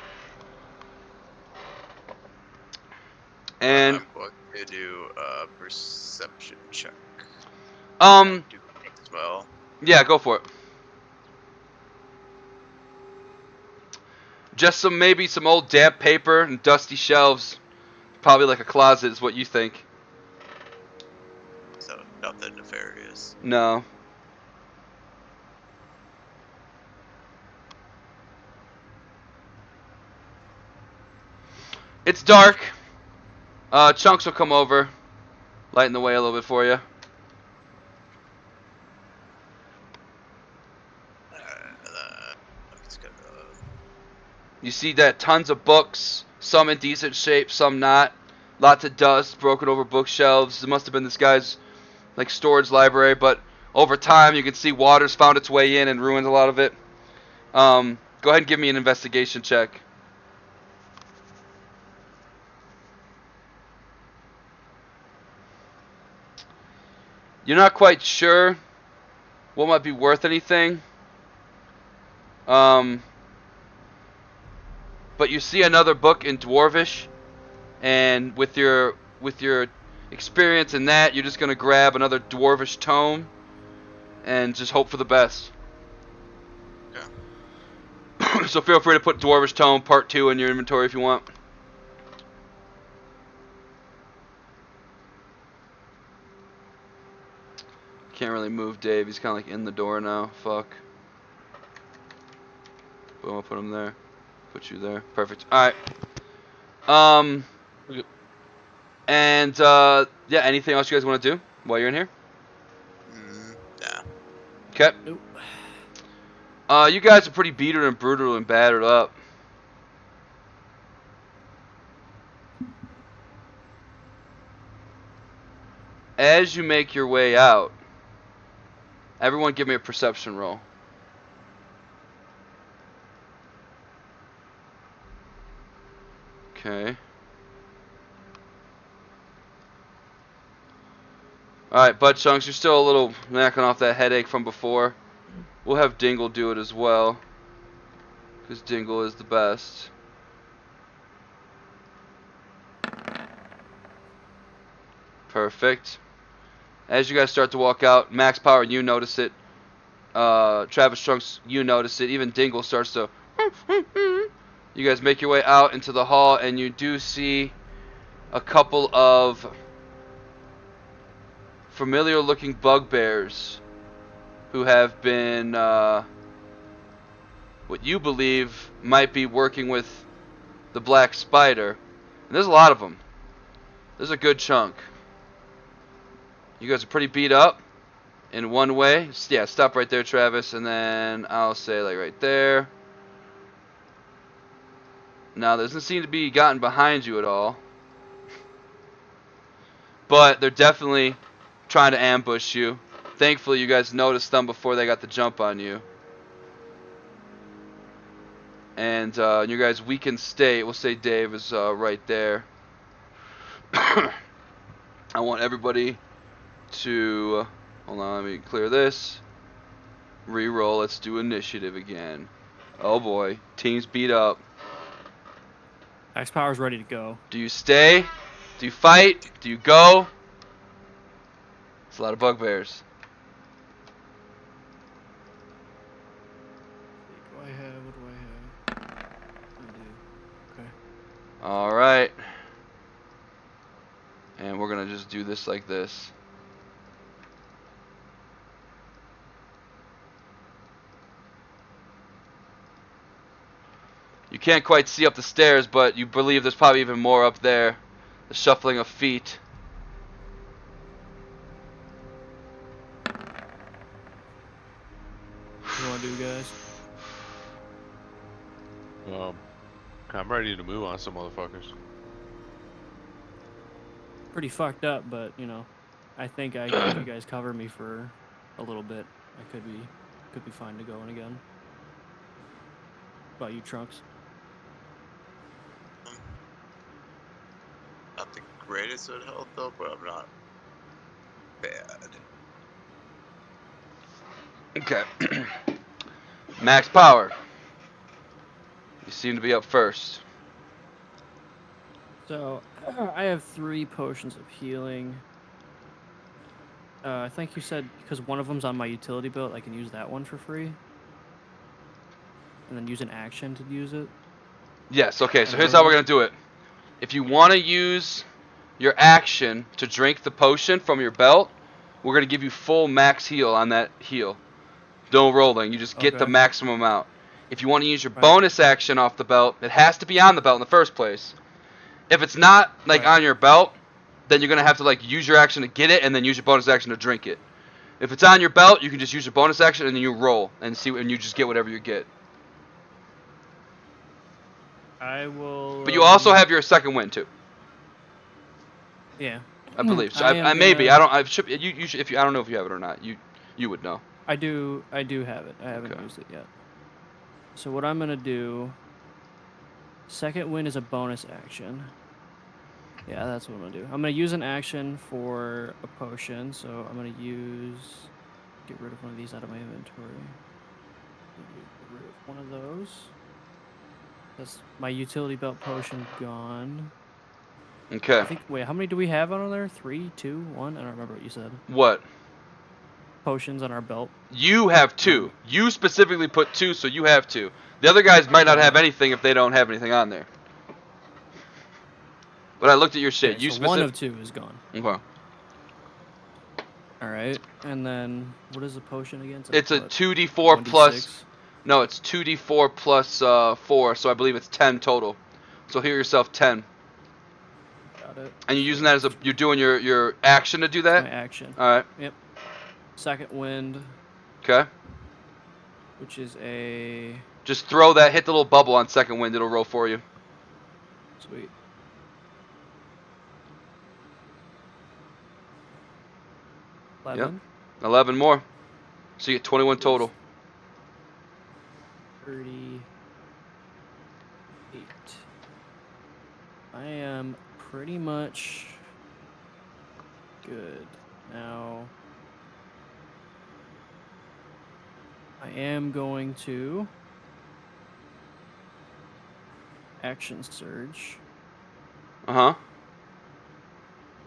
[SPEAKER 1] And
[SPEAKER 4] I'm going to do a perception check.
[SPEAKER 1] um,
[SPEAKER 4] Do as well.
[SPEAKER 1] yeah, go for it. Just maybe some old damp paper and dusty shelves. Probably like a closet is what you think.
[SPEAKER 4] So nothing nefarious.
[SPEAKER 1] No. It's dark. Chunks will come over, lighten the way a little bit for you.
[SPEAKER 4] It's gonna,
[SPEAKER 1] You see that tons of books, some in decent shape, some not. Lots of dust, broken over bookshelves. It must have been this guy's like storage library, but over time you can see water's found its way in and ruined a lot of it. Go ahead and give me an investigation check. You're not quite sure what might be worth anything. But you see another book in Dwarvish, and with your experience in that, you're just gonna grab another Dwarvish tome and just hope for the best.
[SPEAKER 4] yeah.
[SPEAKER 1] So feel free to put Dwarvish tome Part 2 in your inventory if you want. Can't really move Dave. He's kind of like in the door now. Fuck. Boom, I'll put him there. Put you there. Perfect. Alright. And, yeah, anything else you guys want to do while you're in here?
[SPEAKER 4] Nah.
[SPEAKER 1] Okay.
[SPEAKER 3] Nope.
[SPEAKER 1] You guys are pretty beaten and brutal and battered up. As you make your way out, everyone give me a perception roll. Okay. Alright, Bud Chunks, you're still a little knocking off that headache from before. We'll have Dingle do it as well, because Dingle is the best. Perfect. As you guys start to walk out, Max Power, you notice it. Travis Trunks, you notice it. Even Dingle starts to... You guys make your way out into the hall, and you do see a couple of familiar-looking bugbears who have been, what you believe might be working with the Black Spider. And there's a lot of them. There's a good chunk. You guys are pretty beat up in one way. Yeah, stop right there, Travis, and then I'll say like right there. Now, there doesn't seem to be gotten behind you at all. But they're definitely trying to ambush you. Thankfully, you guys noticed them before they got the jump on you. And your guys' weakened state, we'll say Dave is right there. I want everybody to, hold on, let me clear this. Reroll, let's do initiative again. Oh boy, teams beat up.
[SPEAKER 3] Max Power's ready to go.
[SPEAKER 1] Do you stay? Do you fight? Do you go? It's a lot of bugbears.
[SPEAKER 3] What do I have? What do I have? I do. Okay.
[SPEAKER 1] Alright. And we're gonna just do this like this. You can't quite see up the stairs, but you believe there's probably even more up there. The shuffling of feet.
[SPEAKER 3] What do you want to do, guys?
[SPEAKER 2] I'm ready to move on some motherfuckers.
[SPEAKER 3] Pretty fucked up, but you know, I think if you guys cover me for a little bit, I could be fine to going again. What about you, Trunks?
[SPEAKER 4] Not the greatest with health though, but I'm not bad.
[SPEAKER 1] Okay. Max power. You seem to be up first.
[SPEAKER 3] So I have 3 potions of healing. I think you said because one of them's on my utility belt, I can use that one for free, and then use an action to use it.
[SPEAKER 1] Yes, okay, so
[SPEAKER 3] And
[SPEAKER 1] here's
[SPEAKER 3] the
[SPEAKER 1] how we're
[SPEAKER 3] other
[SPEAKER 1] going to do it. If you want to use your action to drink the potion from your belt, we're going to give you full max heal on that heal. No rolling, you just get the
[SPEAKER 3] Okay.
[SPEAKER 1] maximum amount. If you want to use your
[SPEAKER 3] Right.
[SPEAKER 1] bonus action off the belt, it has to be on the belt in the first place. If it's not like
[SPEAKER 3] Right.
[SPEAKER 1] on your belt, then you're going to have to like use your action to get it and then use your bonus action to drink it. If it's on your belt, you can just use your bonus action and then you roll and see, and you just get whatever you get.
[SPEAKER 3] I will.
[SPEAKER 1] But you also have your second wind too,
[SPEAKER 3] Yeah.
[SPEAKER 1] I believe. So
[SPEAKER 3] I am
[SPEAKER 1] I maybe
[SPEAKER 3] gonna-
[SPEAKER 1] I don't. I should. You should. If you, I don't know if you have it or not. You would know.
[SPEAKER 3] I do have it. I haven't
[SPEAKER 1] Okay.
[SPEAKER 3] used it yet. So what I'm gonna do. Second wind is a bonus action. Yeah, that's what I'm gonna do. I'm gonna use an action for a potion, so I'm gonna get rid of one of these out of my inventory. Get rid of one of those. That's my utility belt potion gone.
[SPEAKER 1] Okay.
[SPEAKER 3] I think. Wait, how many do we have on there? 3, 2, 1. I don't remember what you said.
[SPEAKER 1] What?
[SPEAKER 3] Potions on our belt.
[SPEAKER 1] You have 2. You specifically put 2, so you have 2. The other guys might not
[SPEAKER 3] Got
[SPEAKER 1] have
[SPEAKER 3] it.
[SPEAKER 1] anything if they don't have anything on there. But I looked at your shit.
[SPEAKER 3] Okay,
[SPEAKER 1] You
[SPEAKER 3] so one of
[SPEAKER 1] specific.
[SPEAKER 3] 2 is gone.
[SPEAKER 1] Okay.
[SPEAKER 3] All right, and then what is the potion again?
[SPEAKER 1] It's a
[SPEAKER 3] what,
[SPEAKER 1] 2d4 plus.
[SPEAKER 3] 1d6?
[SPEAKER 1] No, it's 2d4 plus 4, so I believe it's 10 total. So heal yourself 10.
[SPEAKER 3] Got it.
[SPEAKER 1] And you're using that as a. You're doing your action to do
[SPEAKER 3] My
[SPEAKER 1] that.
[SPEAKER 3] action.
[SPEAKER 1] All right.
[SPEAKER 3] Yep. Second wind,
[SPEAKER 1] Okay.
[SPEAKER 3] which is a
[SPEAKER 1] Just throw that. Hit the little bubble on second wind. It'll roll for you.
[SPEAKER 3] sweet.
[SPEAKER 1] Yep.
[SPEAKER 3] 11.
[SPEAKER 1] 11 more. So you get 21 total.
[SPEAKER 3] 38. I am pretty much good. Now, I am going to action surge,
[SPEAKER 1] Uh huh.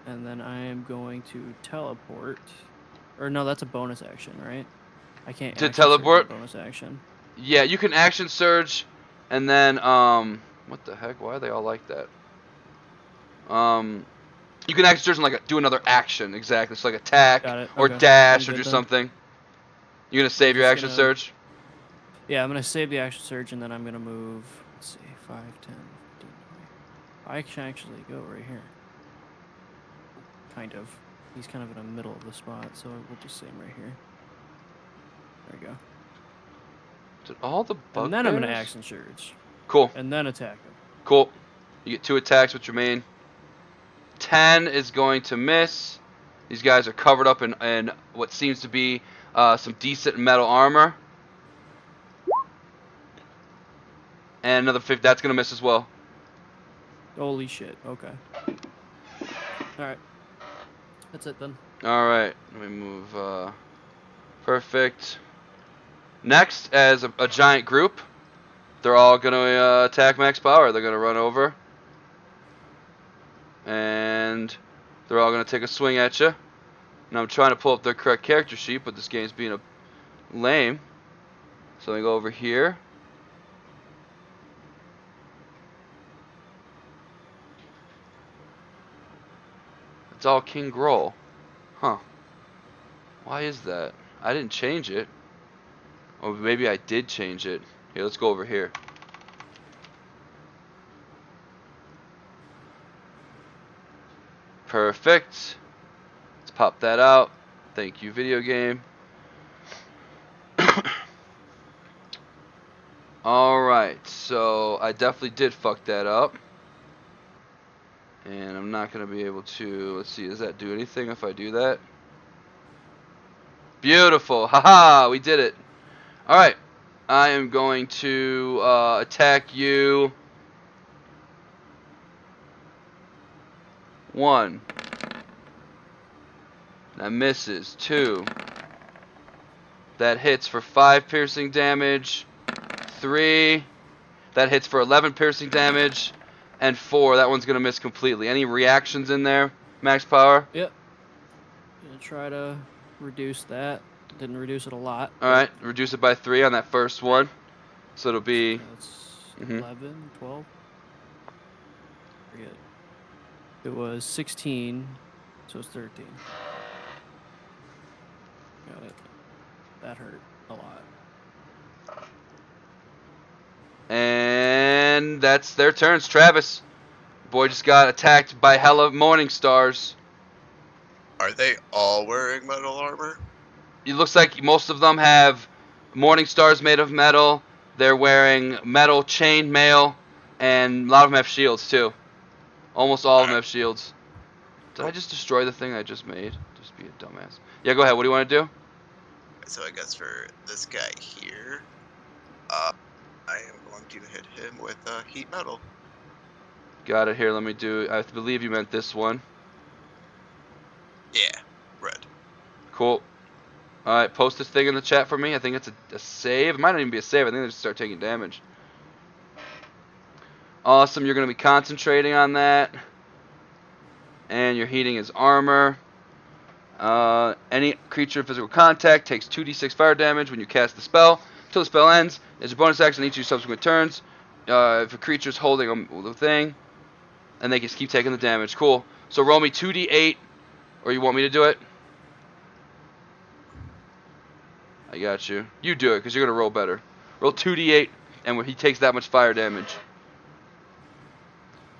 [SPEAKER 3] and then I am going to teleport. Or no, that's a bonus action, right? I can't
[SPEAKER 1] To
[SPEAKER 3] action surge as a
[SPEAKER 1] teleport?
[SPEAKER 3] bonus action.
[SPEAKER 1] Yeah, you can action surge, and then what the heck? Why are they all like that? You can action surge and like do another action exactly. So like attack
[SPEAKER 3] Got it,
[SPEAKER 1] or
[SPEAKER 3] okay.
[SPEAKER 1] dash
[SPEAKER 3] I'm
[SPEAKER 1] or
[SPEAKER 3] good
[SPEAKER 1] do
[SPEAKER 3] then.
[SPEAKER 1] something. You gonna save your
[SPEAKER 3] just
[SPEAKER 1] action
[SPEAKER 3] gonna-
[SPEAKER 1] surge?
[SPEAKER 3] Yeah, I'm gonna save the action surge, and then I'm gonna move. Let's see, 5, 10, 15, 20. I can actually go right here. Kind of. He's kind of in the middle of the spot, so we'll just say him right here. There we go.
[SPEAKER 1] Did all the bug
[SPEAKER 3] And then I'm gonna
[SPEAKER 1] bears?
[SPEAKER 3] action surge,
[SPEAKER 1] Cool.
[SPEAKER 3] and then attack him.
[SPEAKER 1] Cool. You get 2 attacks with your main. 10 is going to miss. These guys are covered up in what seems to be some decent metal armor. And another 50. That's gonna miss as well.
[SPEAKER 3] Holy shit. Okay. All right. That's it then.
[SPEAKER 1] All right. Let me move. Perfect. Next, as a giant group, they're all gonna attack max power. They're gonna run over, and they're all gonna take a swing at you. And I'm trying to pull up their correct character sheet, but this game's being a lame. So let me go over here. It's all King Groll. Huh. Why is that? I didn't change it. Or maybe I did change it. Here, let's go over here. Perfect. Let's pop that out. Thank you, video game. Alright, so I definitely did fuck that up. And I'm not going to be able to... Let's see, does that do anything if I do that? Beautiful. Haha, we did it. Alright, I am going to attack you. 1. That misses. 2. That hits for 5 piercing damage. 3. That hits for 11 piercing damage. And 4. That one's going to miss completely. Any reactions in there, max power?
[SPEAKER 3] Yep. Gonna try to reduce that. Didn't reduce it a lot.
[SPEAKER 1] Alright, reduce it by 3 on that first one. So it'll be...
[SPEAKER 3] That's
[SPEAKER 1] Mhm.
[SPEAKER 3] 11, 12. Forget. It was 16, so it's 13. Got it. That hurt a lot.
[SPEAKER 1] And that's their turns. Travis. Boy just got attacked by hella morning stars.
[SPEAKER 4] Are they all wearing metal armor?
[SPEAKER 1] It looks like most of them have morning stars made of metal. They're wearing metal chain mail, and a lot of them have shields too. Almost all of them have shields. Did I just destroy the thing I just made? Just be a dumbass. Yeah, go ahead. What do you want to do?
[SPEAKER 4] So I guess for this guy here, I am going to hit him with heat metal.
[SPEAKER 1] Got it. Here, let me do. I believe you meant this one.
[SPEAKER 4] Yeah, red.
[SPEAKER 1] Cool. Alright, post this thing in the chat for me. I think it's a save. It might not even be a save. I think they just start taking damage. Awesome. You're going to be concentrating on that. And you're heating his armor. Any creature in physical contact takes 2d6 fire damage when you cast the spell. Until the spell ends, as a bonus action each of your subsequent turns. If a creature's holding the thing, and they just keep taking the damage. Cool. So roll me 2d8, or you want me to do it? I got you. You do it, because you're going to roll better. Roll 2d8, and when he takes that much fire damage.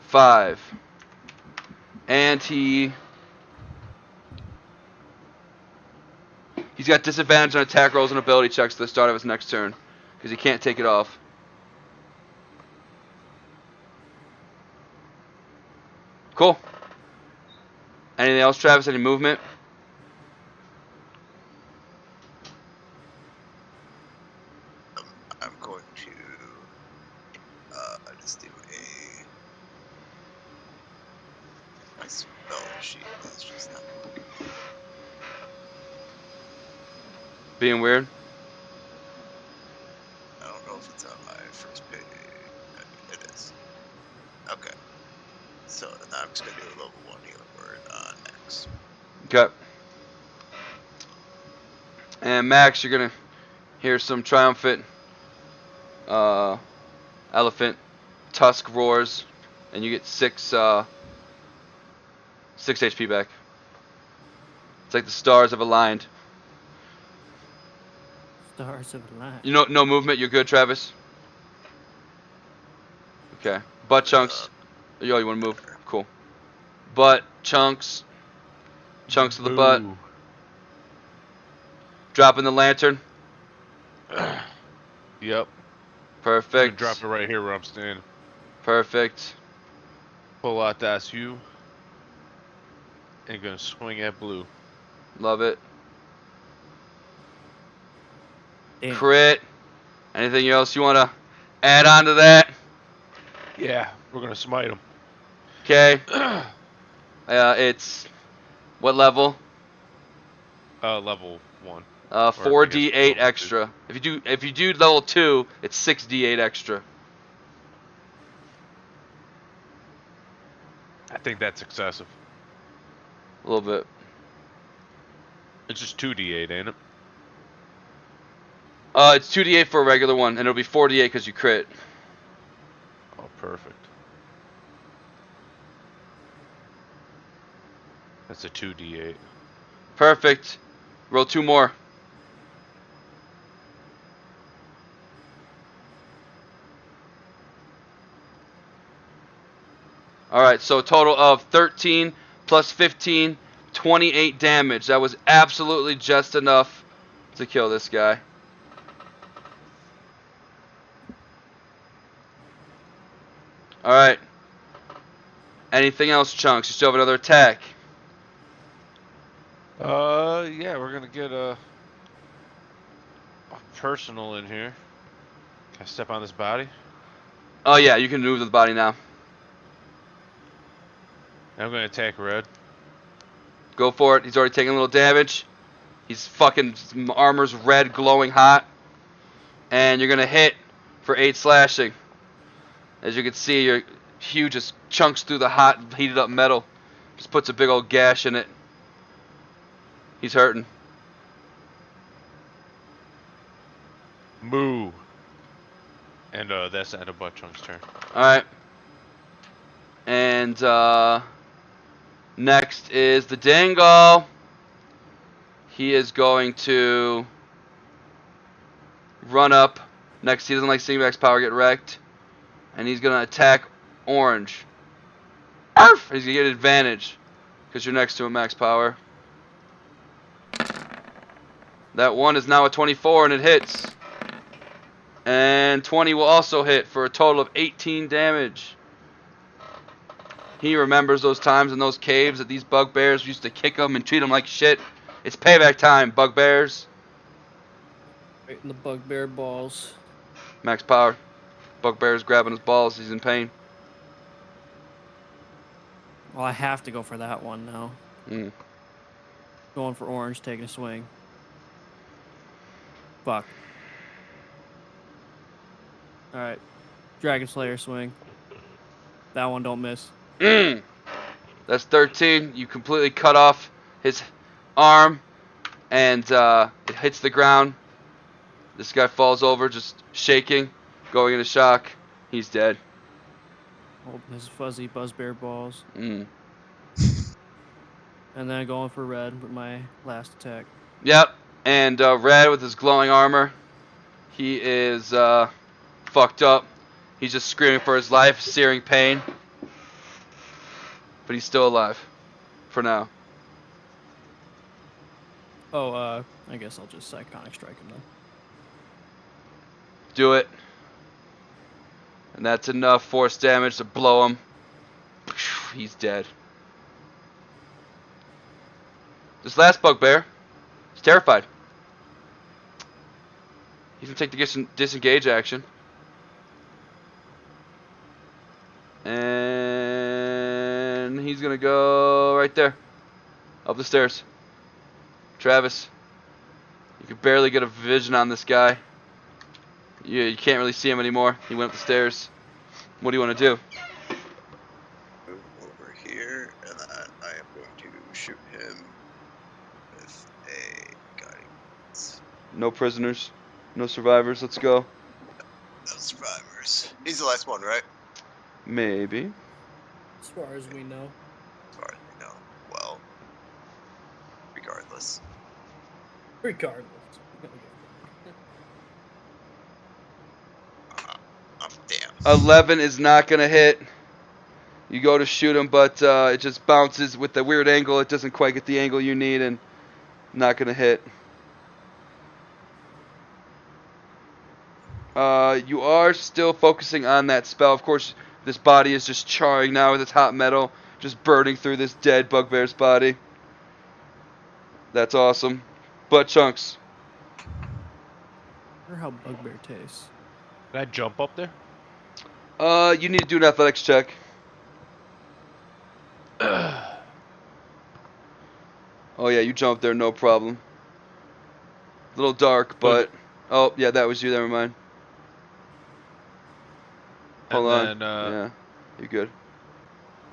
[SPEAKER 1] 5. And he's got disadvantage on attack rolls and ability checks at the start of his next turn, because he can't take it off. Cool. Anything else, Travis? Any movement?
[SPEAKER 4] I'm going to just do a my spell sheet is just not
[SPEAKER 1] Being weird?
[SPEAKER 4] I don't know if it's on my first page. It is. Okay. So now I'm just gonna do a level 1 healing word on Max.
[SPEAKER 1] Okay. And Max, you're going to hear some triumphant elephant tusk roars, and you get 6 HP back. It's like the stars have aligned.
[SPEAKER 3] Stars of light.
[SPEAKER 1] You know, no movement. You're good, Travis. Okay. Butt chunks. Yo, you want to move? Cool. Butt chunks. Chunks of the butt.
[SPEAKER 2] Boo.
[SPEAKER 1] Dropping the lantern.
[SPEAKER 2] Yep.
[SPEAKER 1] Perfect.
[SPEAKER 2] Drop it right here where I'm standing.
[SPEAKER 1] Perfect.
[SPEAKER 2] Pull out that's you. And gonna swing at blue.
[SPEAKER 1] Love it.
[SPEAKER 3] Damn.
[SPEAKER 1] Crit. Anything else you want to Add on to that.
[SPEAKER 2] Yeah, we're gonna smite him.
[SPEAKER 1] Okay. It's what level?
[SPEAKER 2] Level 1. Or I guess
[SPEAKER 1] 4d8
[SPEAKER 2] level 2.
[SPEAKER 1] extra. If you do level 2, it's 6d8 extra.
[SPEAKER 2] I think that's excessive.
[SPEAKER 1] A little bit.
[SPEAKER 2] It's just 2d8, ain't it?
[SPEAKER 1] It's 2d8 for a regular one, and it'll be 4d8 because you crit.
[SPEAKER 2] Oh, perfect. That's a 2d8.
[SPEAKER 1] Perfect. Roll 2 more. Alright, so a total of 13 plus 15, 28 damage. That was absolutely just enough to kill this guy. Alright. Anything else, Chunks? You still have another attack.
[SPEAKER 2] Yeah, we're gonna get a personal in here. Can I step on this body?
[SPEAKER 1] Oh yeah, you can move the body now.
[SPEAKER 2] And I'm gonna attack red.
[SPEAKER 1] Go for it. He's already taking a little damage. He's fucking armor's red, glowing hot. And you're gonna hit for 8 slashing. As you can see, your Hugh just chunks through the hot, heated up metal. Just puts a big old gash in it. He's hurting.
[SPEAKER 2] Moo. And that's the end of Butt Chunk's turn.
[SPEAKER 1] Alright. And next is the Dingo. He is going to run up. Next, he doesn't like seeing Max Power get wrecked. And he's going to attack Orange. Arf! He's going to get advantage because you're next to him, Max Power. That one is now a 24 and it hits. And 20 will also hit for a total of 18 damage. He remembers those times in those caves that these bugbears used to kick him and treat him like shit. It's payback time, bugbears.
[SPEAKER 3] Right in the bugbear balls.
[SPEAKER 1] Max Power. Bugbear's grabbing his balls. He's in pain.
[SPEAKER 3] Well, I have to go for that one now.
[SPEAKER 1] Mm.
[SPEAKER 3] Going for Orange, taking a swing. Fuck. Alright. Dragon Slayer swing. That one don't miss.
[SPEAKER 1] That's 13. You completely cut off his arm. And it hits the ground. This guy falls over, just shaking, going into shock. He's dead.
[SPEAKER 3] Holding his fuzzy buzzbear balls.
[SPEAKER 1] Mm.
[SPEAKER 3] And then going for red with my last attack.
[SPEAKER 1] Yep. And Red with his glowing armor. He is fucked up. He's just screaming for his life, searing pain. But he's still alive. For now.
[SPEAKER 3] Oh, I guess I'll just Psychonic Strike him then.
[SPEAKER 1] Do it. And that's enough force damage to blow him. He's dead. This last bugbear is terrified. He's going to take the disengage action. And he's going to go right there. Up the stairs. Travis, you can barely get a vision on this guy. You can't really see him anymore. He went up the stairs. What do you want to do?
[SPEAKER 4] Move over here, and then I am going to shoot him with a guiding bolt.
[SPEAKER 1] No prisoners. No survivors. Let's go.
[SPEAKER 4] No survivors. He's the last one, right?
[SPEAKER 1] Maybe.
[SPEAKER 3] As far as we know.
[SPEAKER 4] As far as we know. Well, regardless.
[SPEAKER 3] Regardless.
[SPEAKER 4] Damn.
[SPEAKER 1] 11 is not going to hit. You go to shoot him, but it just bounces with the weird angle. It doesn't quite get the angle you need, and not going to hit. You are still focusing on that spell. Of course, this body is just charring now with its hot metal, just burning through this dead bugbear's body. That's awesome. Butt chunks.
[SPEAKER 3] I wonder how bugbear tastes.
[SPEAKER 2] Can I jump up there?
[SPEAKER 1] You need to do an athletics check. Oh yeah, you jumped there, no problem. A little dark,
[SPEAKER 2] Okay.
[SPEAKER 1] but oh yeah, that was you. Never mind. Hold
[SPEAKER 2] And
[SPEAKER 1] on.
[SPEAKER 2] then
[SPEAKER 1] Yeah, you're good.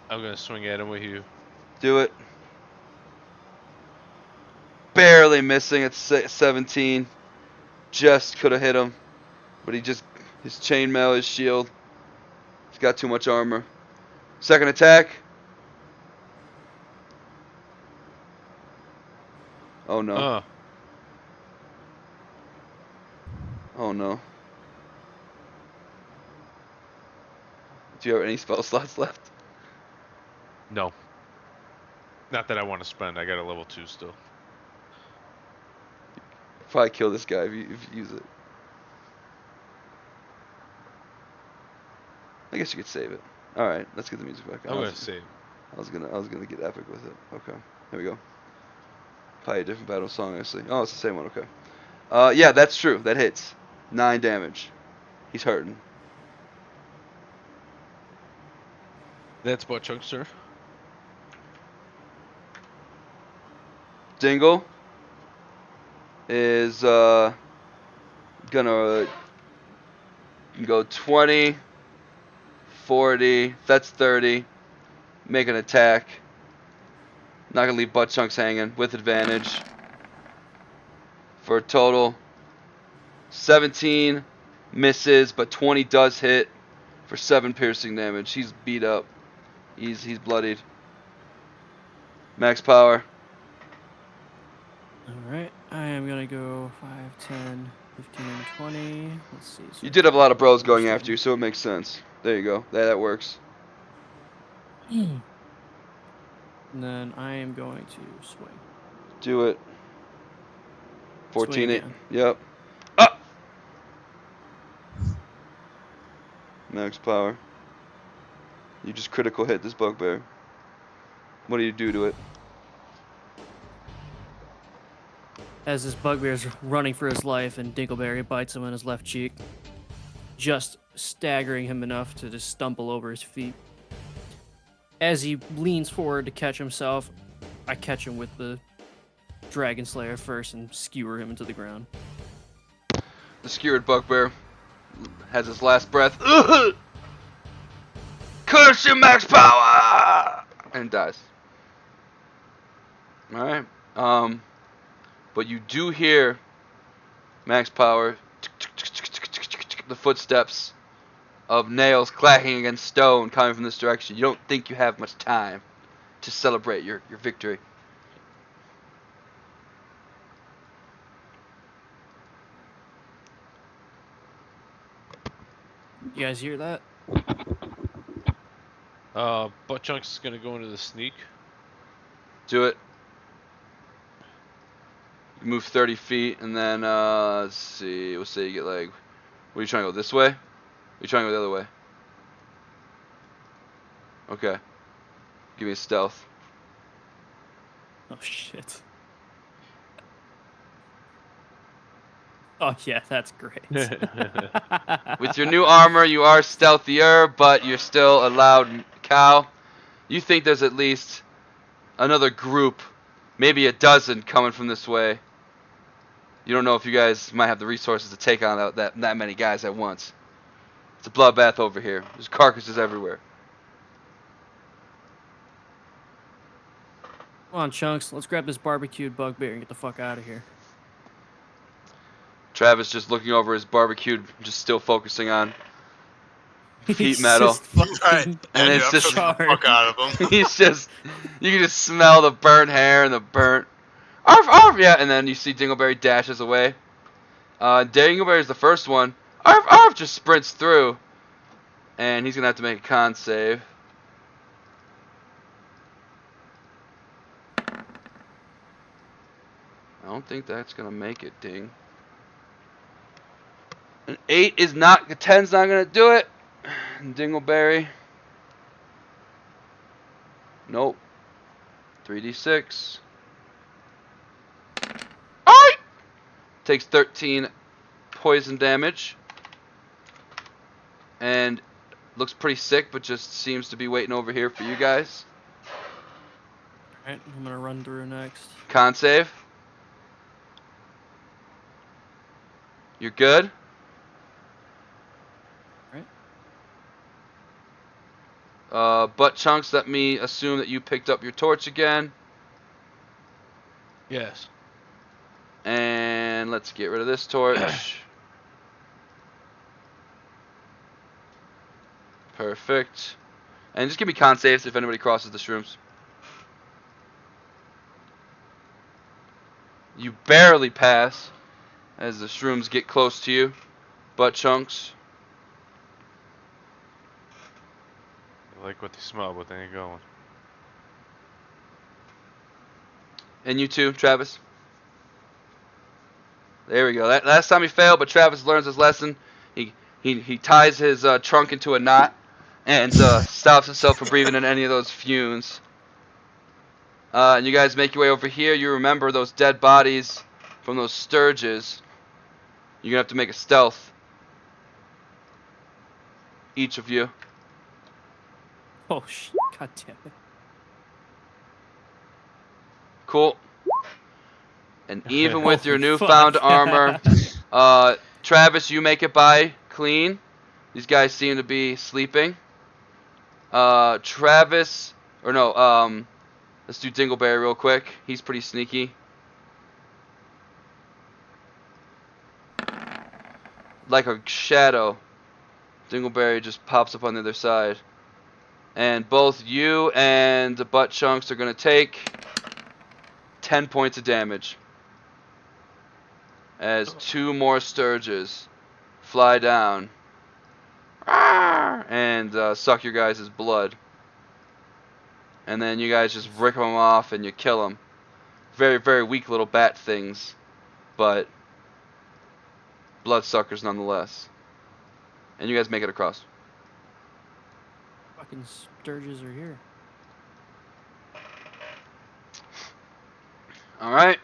[SPEAKER 2] I'm gonna swing at him with you.
[SPEAKER 1] Do it. Barely missing at 17. Just could have hit him, but his chainmail, his shield. He's got too much armor. Second attack. Oh no. Oh no. Do you have any spell slots left?
[SPEAKER 2] No. Not that I want to spend. I got a level 2 still.
[SPEAKER 1] Probably kill this guy if you use it. I guess you could save it. All right, let's get the music back on.
[SPEAKER 2] I'm gonna save.
[SPEAKER 1] I was gonna get epic with it. Okay, here we go. Probably a different battle song, honestly. Oh, it's the same one. Okay. Yeah, that's true. That hits. 9 damage. He's hurting.
[SPEAKER 2] That's butt chunk, sir.
[SPEAKER 1] Dingle is gonna go 20, 40. That's 30. Make an attack. Not gonna leave butt chunks hanging with advantage. For a total 17 misses, but 20 does hit for 7 piercing damage. He's beat up. He's bloodied. Max power.
[SPEAKER 3] Alright, I am gonna go 5, 10, 15, 20. Let's see. So
[SPEAKER 1] You did have a lot of bros going
[SPEAKER 3] Understand.
[SPEAKER 1] after you, so it makes sense. There you go. That works.
[SPEAKER 3] And then I am going to swing.
[SPEAKER 1] Do it.
[SPEAKER 3] Swing
[SPEAKER 1] 14 8.
[SPEAKER 3] again.
[SPEAKER 1] Yep. Up. Max power. You just critical hit this bugbear. What do you do to it?
[SPEAKER 3] As this bugbear's running for his life and Dinkleberry bites him on his left cheek, just staggering him enough to just stumble over his feet. As he leans forward to catch himself, I catch him with the Dragon Slayer first and skewer him into the ground.
[SPEAKER 1] The skewered bugbear has his last breath. Ugh! Curse your max power! And dies. Alright. But you do hear max power, the footsteps of nails clacking against stone coming from this direction. You don't think you have much time to celebrate your victory.
[SPEAKER 3] You guys hear that?
[SPEAKER 2] Butt chunks is gonna go into the sneak.
[SPEAKER 1] Do it. You move 30 feet, and then, let's see, we'll say you get like, what are you trying to go, this way? Or are you trying to go the other way? Okay. Give me a stealth.
[SPEAKER 3] Oh shit. Oh yeah, that's great.
[SPEAKER 1] With your new armor, you are stealthier, but you're still a loud cow. You think there's at least another group, maybe a dozen coming from this way. You don't know if you guys might have the resources to take on that many guys at once. It's a bloodbath over here. There's carcasses everywhere.
[SPEAKER 3] Come on, Chunks, let's grab this barbecued bugbear and get the fuck out of here.
[SPEAKER 1] Travis just looking over his barbecued, just still focusing on heat
[SPEAKER 3] He's
[SPEAKER 1] metal.
[SPEAKER 3] just fucking
[SPEAKER 4] Right.
[SPEAKER 1] And
[SPEAKER 4] And
[SPEAKER 1] it's
[SPEAKER 4] I'm
[SPEAKER 1] just-
[SPEAKER 4] choking the fuck out of him.
[SPEAKER 1] He's just, you can just smell the burnt hair and the burnt, arf, arf, yeah, and then you see Dingleberry dashes away. Dingleberry's the first one, arf, arf, just sprints through, and he's gonna have to make a con save. I don't think that's gonna make it, Ding. An 8 is not, a 10's not gonna do it. Dingleberry. Nope. 3d6. Alright! Takes 13 poison damage. and looks pretty sick, but just seems to be waiting over here for you guys.
[SPEAKER 3] Alright, I'm gonna run through next.
[SPEAKER 1] Con save. You're good. Butt chunks, let me assume that you picked up your torch again.
[SPEAKER 2] Yes.
[SPEAKER 1] And let's get rid of this torch. Perfect. And just give me con saves if anybody crosses the shrooms. You barely pass as the shrooms get close to you. Butt chunks.
[SPEAKER 2] I like what they smell, but they ain't going.
[SPEAKER 1] And you too, Travis. There we go. That last time he failed, but Travis learns his lesson. He ties his trunk into a knot and stops himself from breathing in any of those fumes. And you guys make your way over here. You remember those dead bodies from those sturges. You're gonna have to make a stealth. Each of you.
[SPEAKER 3] Oh shit! God damn it!
[SPEAKER 1] Cool. And even with your
[SPEAKER 3] Holy
[SPEAKER 1] newfound
[SPEAKER 3] fuck.
[SPEAKER 1] armor, Travis, you make it by clean. These guys seem to be sleeping. Travis, or no, let's do Dingleberry real quick. He's pretty sneaky. Like a shadow, Dingleberry just pops up on the other side. And both you and the butt chunks are going to take 10 points of damage. As 2 more sturges fly down and suck your guys' blood. And then you guys just rip them off and you kill them. Very, very weak little bat things, but bloodsuckers nonetheless. And you guys make it across.
[SPEAKER 3] Fucking sturges are here.
[SPEAKER 1] Alright.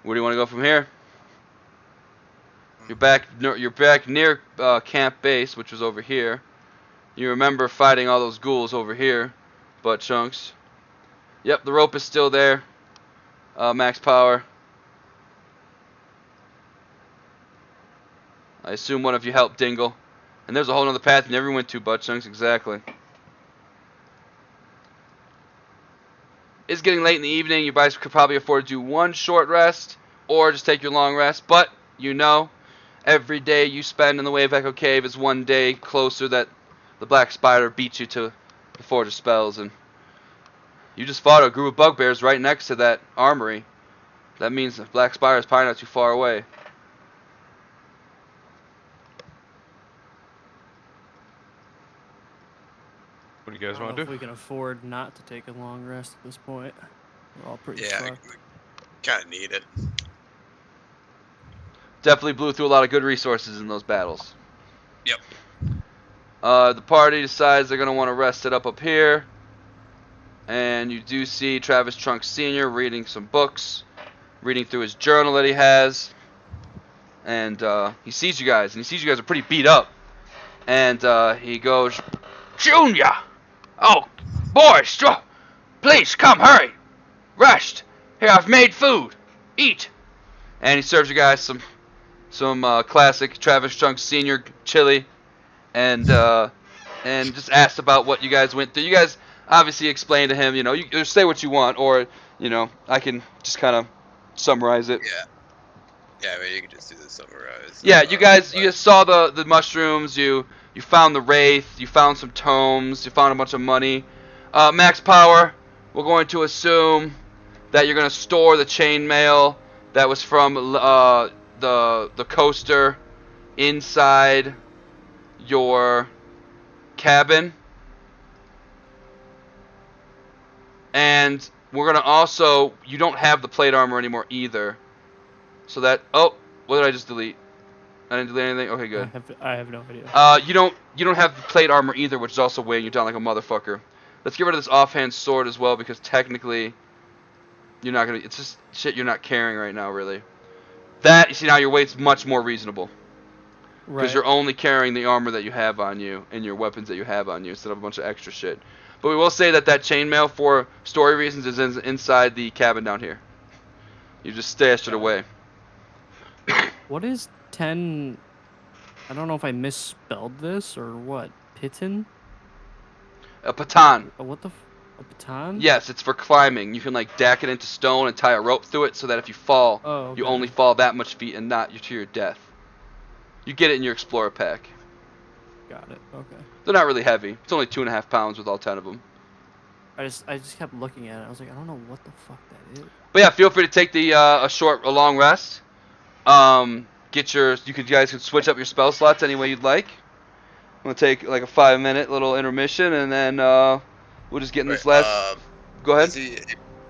[SPEAKER 1] Where do you want to go from here? You're back near camp base, which was over here. You remember fighting all those ghouls over here, butt chunks. Yep, the rope is still there. Max power. I assume one of you helped Dingle. And there's a whole other path you never went to, butt chunks, exactly. It's getting late in the evening. You guys could probably afford to do one short rest or just take your long rest. But you know, every day you spend in the Wave Echo Cave is one day closer that the Black Spider beats you to the Forge of Spells. And you just fought a group of bugbears right next to that armory. That means the Black Spider is probably not too far away.
[SPEAKER 2] What do you
[SPEAKER 3] I
[SPEAKER 2] guys
[SPEAKER 3] don't
[SPEAKER 2] want
[SPEAKER 3] know
[SPEAKER 2] to
[SPEAKER 3] if
[SPEAKER 2] do?
[SPEAKER 3] we can afford not to take a long rest at this point. We're all pretty
[SPEAKER 4] Yeah,
[SPEAKER 3] fucked.
[SPEAKER 4] we kind of need it.
[SPEAKER 1] Definitely blew through a lot of good resources in those battles.
[SPEAKER 4] Yep.
[SPEAKER 1] The party decides they're going to want to rest it up here. And you do see Travis Trunk Sr. reading some books, reading through his journal that he has. And he sees you guys, and he sees you guys are pretty beat up. And he goes, Junior! Oh, boys, please come, hurry! Rest! Here, I've made food. Eat! And he serves you guys some classic Travis Trunk Sr. chili. And just asked about what you guys went through. You guys obviously explained to him, you know, you say what you want, or, you know, I can just kind of summarize it.
[SPEAKER 4] Yeah. Yeah, I mean, you can just do the summarize.
[SPEAKER 1] Yeah, you guys saw the mushrooms, you found the Wraith, you found some tomes, you found a bunch of money. Max power, we're going to assume that you're going to store the chainmail that was from the coaster inside your cabin. And we're going to also, you don't have the plate armor anymore either. So that, oh, what did I just delete? I didn't delete anything? Okay, good.
[SPEAKER 3] I have no idea.
[SPEAKER 1] You don't have the plate armor either, which is also weighing you down like a motherfucker. Let's get rid of this offhand sword as well, because technically, you're not gonna, it's just shit you're not carrying right now, really. That, you see now, your weight's much more reasonable. because
[SPEAKER 3] Right.
[SPEAKER 1] you're only carrying the armor that you have on you and your weapons that you have on you instead of a bunch of extra shit. But we will say that chainmail, for story reasons, is inside the cabin down here. You just stashed it
[SPEAKER 3] Got
[SPEAKER 1] away.
[SPEAKER 3] What is 10? I don't know if I misspelled this or what. Piton?
[SPEAKER 1] A patan.
[SPEAKER 3] What the? A baton?
[SPEAKER 1] Yes, it's for climbing. You can like dack it into stone and tie a rope through it so that if you fall,
[SPEAKER 3] Oh,
[SPEAKER 1] you
[SPEAKER 3] okay.
[SPEAKER 1] only fall that much feet and not to your death. You get it in your explorer pack.
[SPEAKER 3] Got it. Okay.
[SPEAKER 1] They're not really heavy. It's only 2.5 pounds with all 10 of them.
[SPEAKER 3] I just kept looking at it. I was like, I don't know what the fuck that is.
[SPEAKER 1] But yeah, feel free to take the a long rest. You guys can switch up your spell slots any way you'd like. I'm gonna take like a 5-minute little intermission, and then we'll just get in
[SPEAKER 4] Right.
[SPEAKER 1] this last. Go ahead.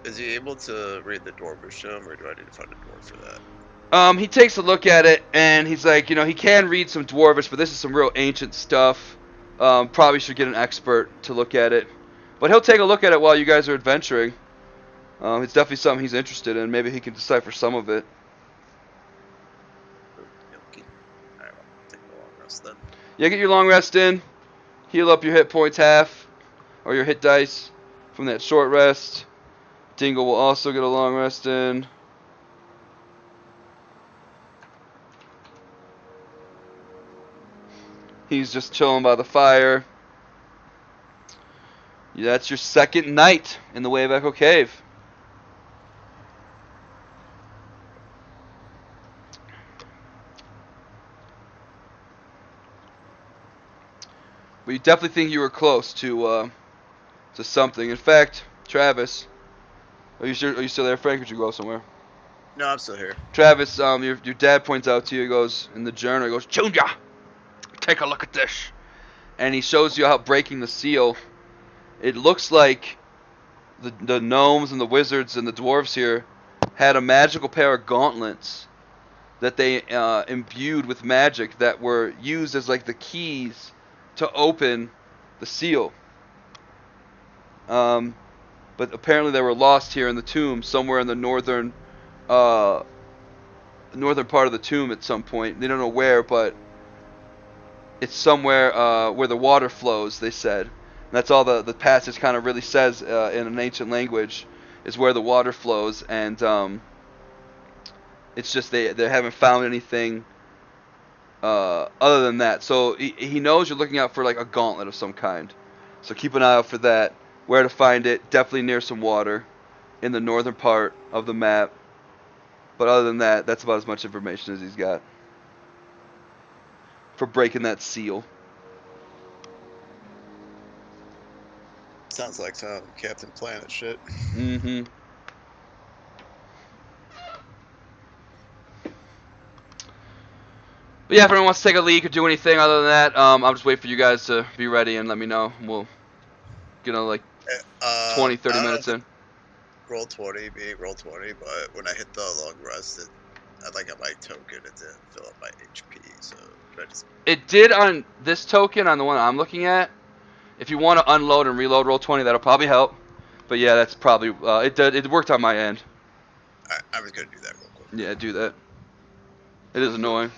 [SPEAKER 4] Is he able to read the Dwarvish to him, or do I need to find a dwarf for that?
[SPEAKER 1] He takes a look at it, and he's like, he can read some Dwarvish, but this is some real ancient stuff. Probably should get an expert to look at it. But he'll take a look at it while you guys are adventuring. It's definitely something he's interested in. Maybe he can decipher some of it.
[SPEAKER 4] Okay. Alright, I'll take a long rest then.
[SPEAKER 1] Yeah, get your long rest in. Heal up your hit points half, or your hit dice from that short rest. Dingle will also get a long rest in. He's just chilling by the fire. Yeah, that's your second night in the Wave Echo Cave. But you definitely think you were close to something. In fact, Travis, are you still there, Frank? Or did you go somewhere?
[SPEAKER 4] No, I'm still here.
[SPEAKER 1] Travis, your dad points out to you. He goes in the journal. He goes, Junior, take a look at this, and he shows you how breaking the seal. It looks like the gnomes and the wizards and the dwarves here had a magical pair of gauntlets that they imbued with magic that were used as like the keys to open the seal. But apparently they were lost here in the tomb, somewhere in the northern part of the tomb at some point. They don't know where, but it's somewhere where the water flows, they said. And that's all the passage kind of really says in an ancient language, is where the water flows. And it's just they haven't found anything other than that. So he knows you're looking out for like a gauntlet of some kind. So keep an eye out for that. Where to find it, definitely near some water in the northern part of the map. But other than that, that's about as much information as he's got for breaking that seal.
[SPEAKER 4] Sounds like some Captain Planet shit.
[SPEAKER 1] Mm-hmm. But yeah, if anyone wants to take a leak or do anything other than that, I'll just wait for you guys to be ready and let me know. We'll get like 20, 30
[SPEAKER 4] I don't
[SPEAKER 1] minutes
[SPEAKER 4] know,
[SPEAKER 1] in.
[SPEAKER 4] roll 20 being roll 20, but when I hit the long rest, I like got my token, it didn't fill up my HP, so I just...
[SPEAKER 1] It did on this token, on the one I'm looking at. If you want to unload and reload roll 20, that'll probably help. But yeah, that's probably it worked on my end.
[SPEAKER 4] I'm just gonna do that real quick.
[SPEAKER 1] Yeah, do that. It is annoying.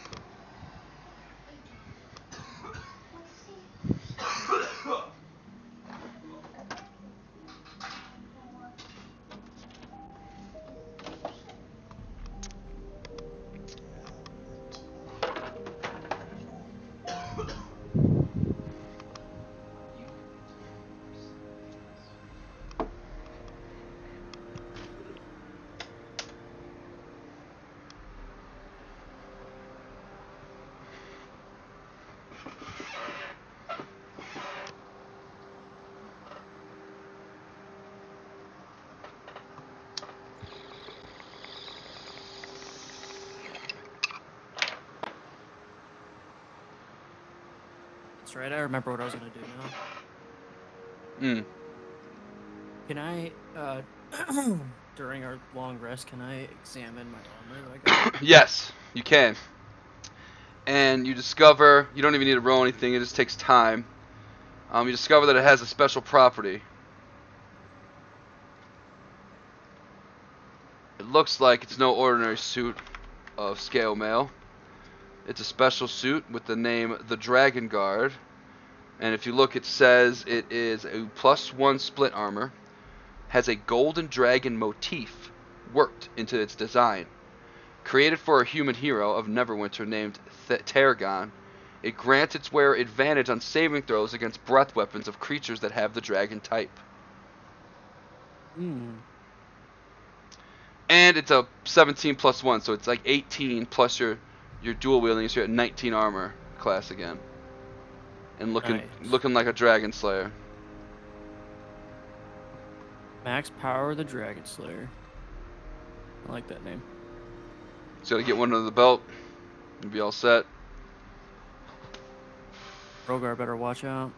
[SPEAKER 3] That's right. I remember what I was gonna do now. Can I, during our long rest, can I examine my armor that I got?
[SPEAKER 1] Yes, you can. And you discover, you don't even need to roll anything, it just takes time. You discover that it has a special property. It looks like it's no ordinary suit of scale mail. It's a special suit with the name the Dragon Guard. And if you look, it says it is a +1 split armor. Has a golden dragon motif worked into its design. Created for a human hero of Neverwinter named Targon, it grants its wearer advantage on saving throws against breath weapons of creatures that have the dragon type.
[SPEAKER 3] Hmm.
[SPEAKER 1] And it's a 17 +1, so it's like 18 plus your dual wielding, so you're at 19 armor class again. And looking
[SPEAKER 3] Nice.
[SPEAKER 1] like a dragon slayer.
[SPEAKER 3] Max Power the Dragon Slayer. I like that name.
[SPEAKER 1] So gotta get one under the belt and be all set.
[SPEAKER 3] Rogar better watch out.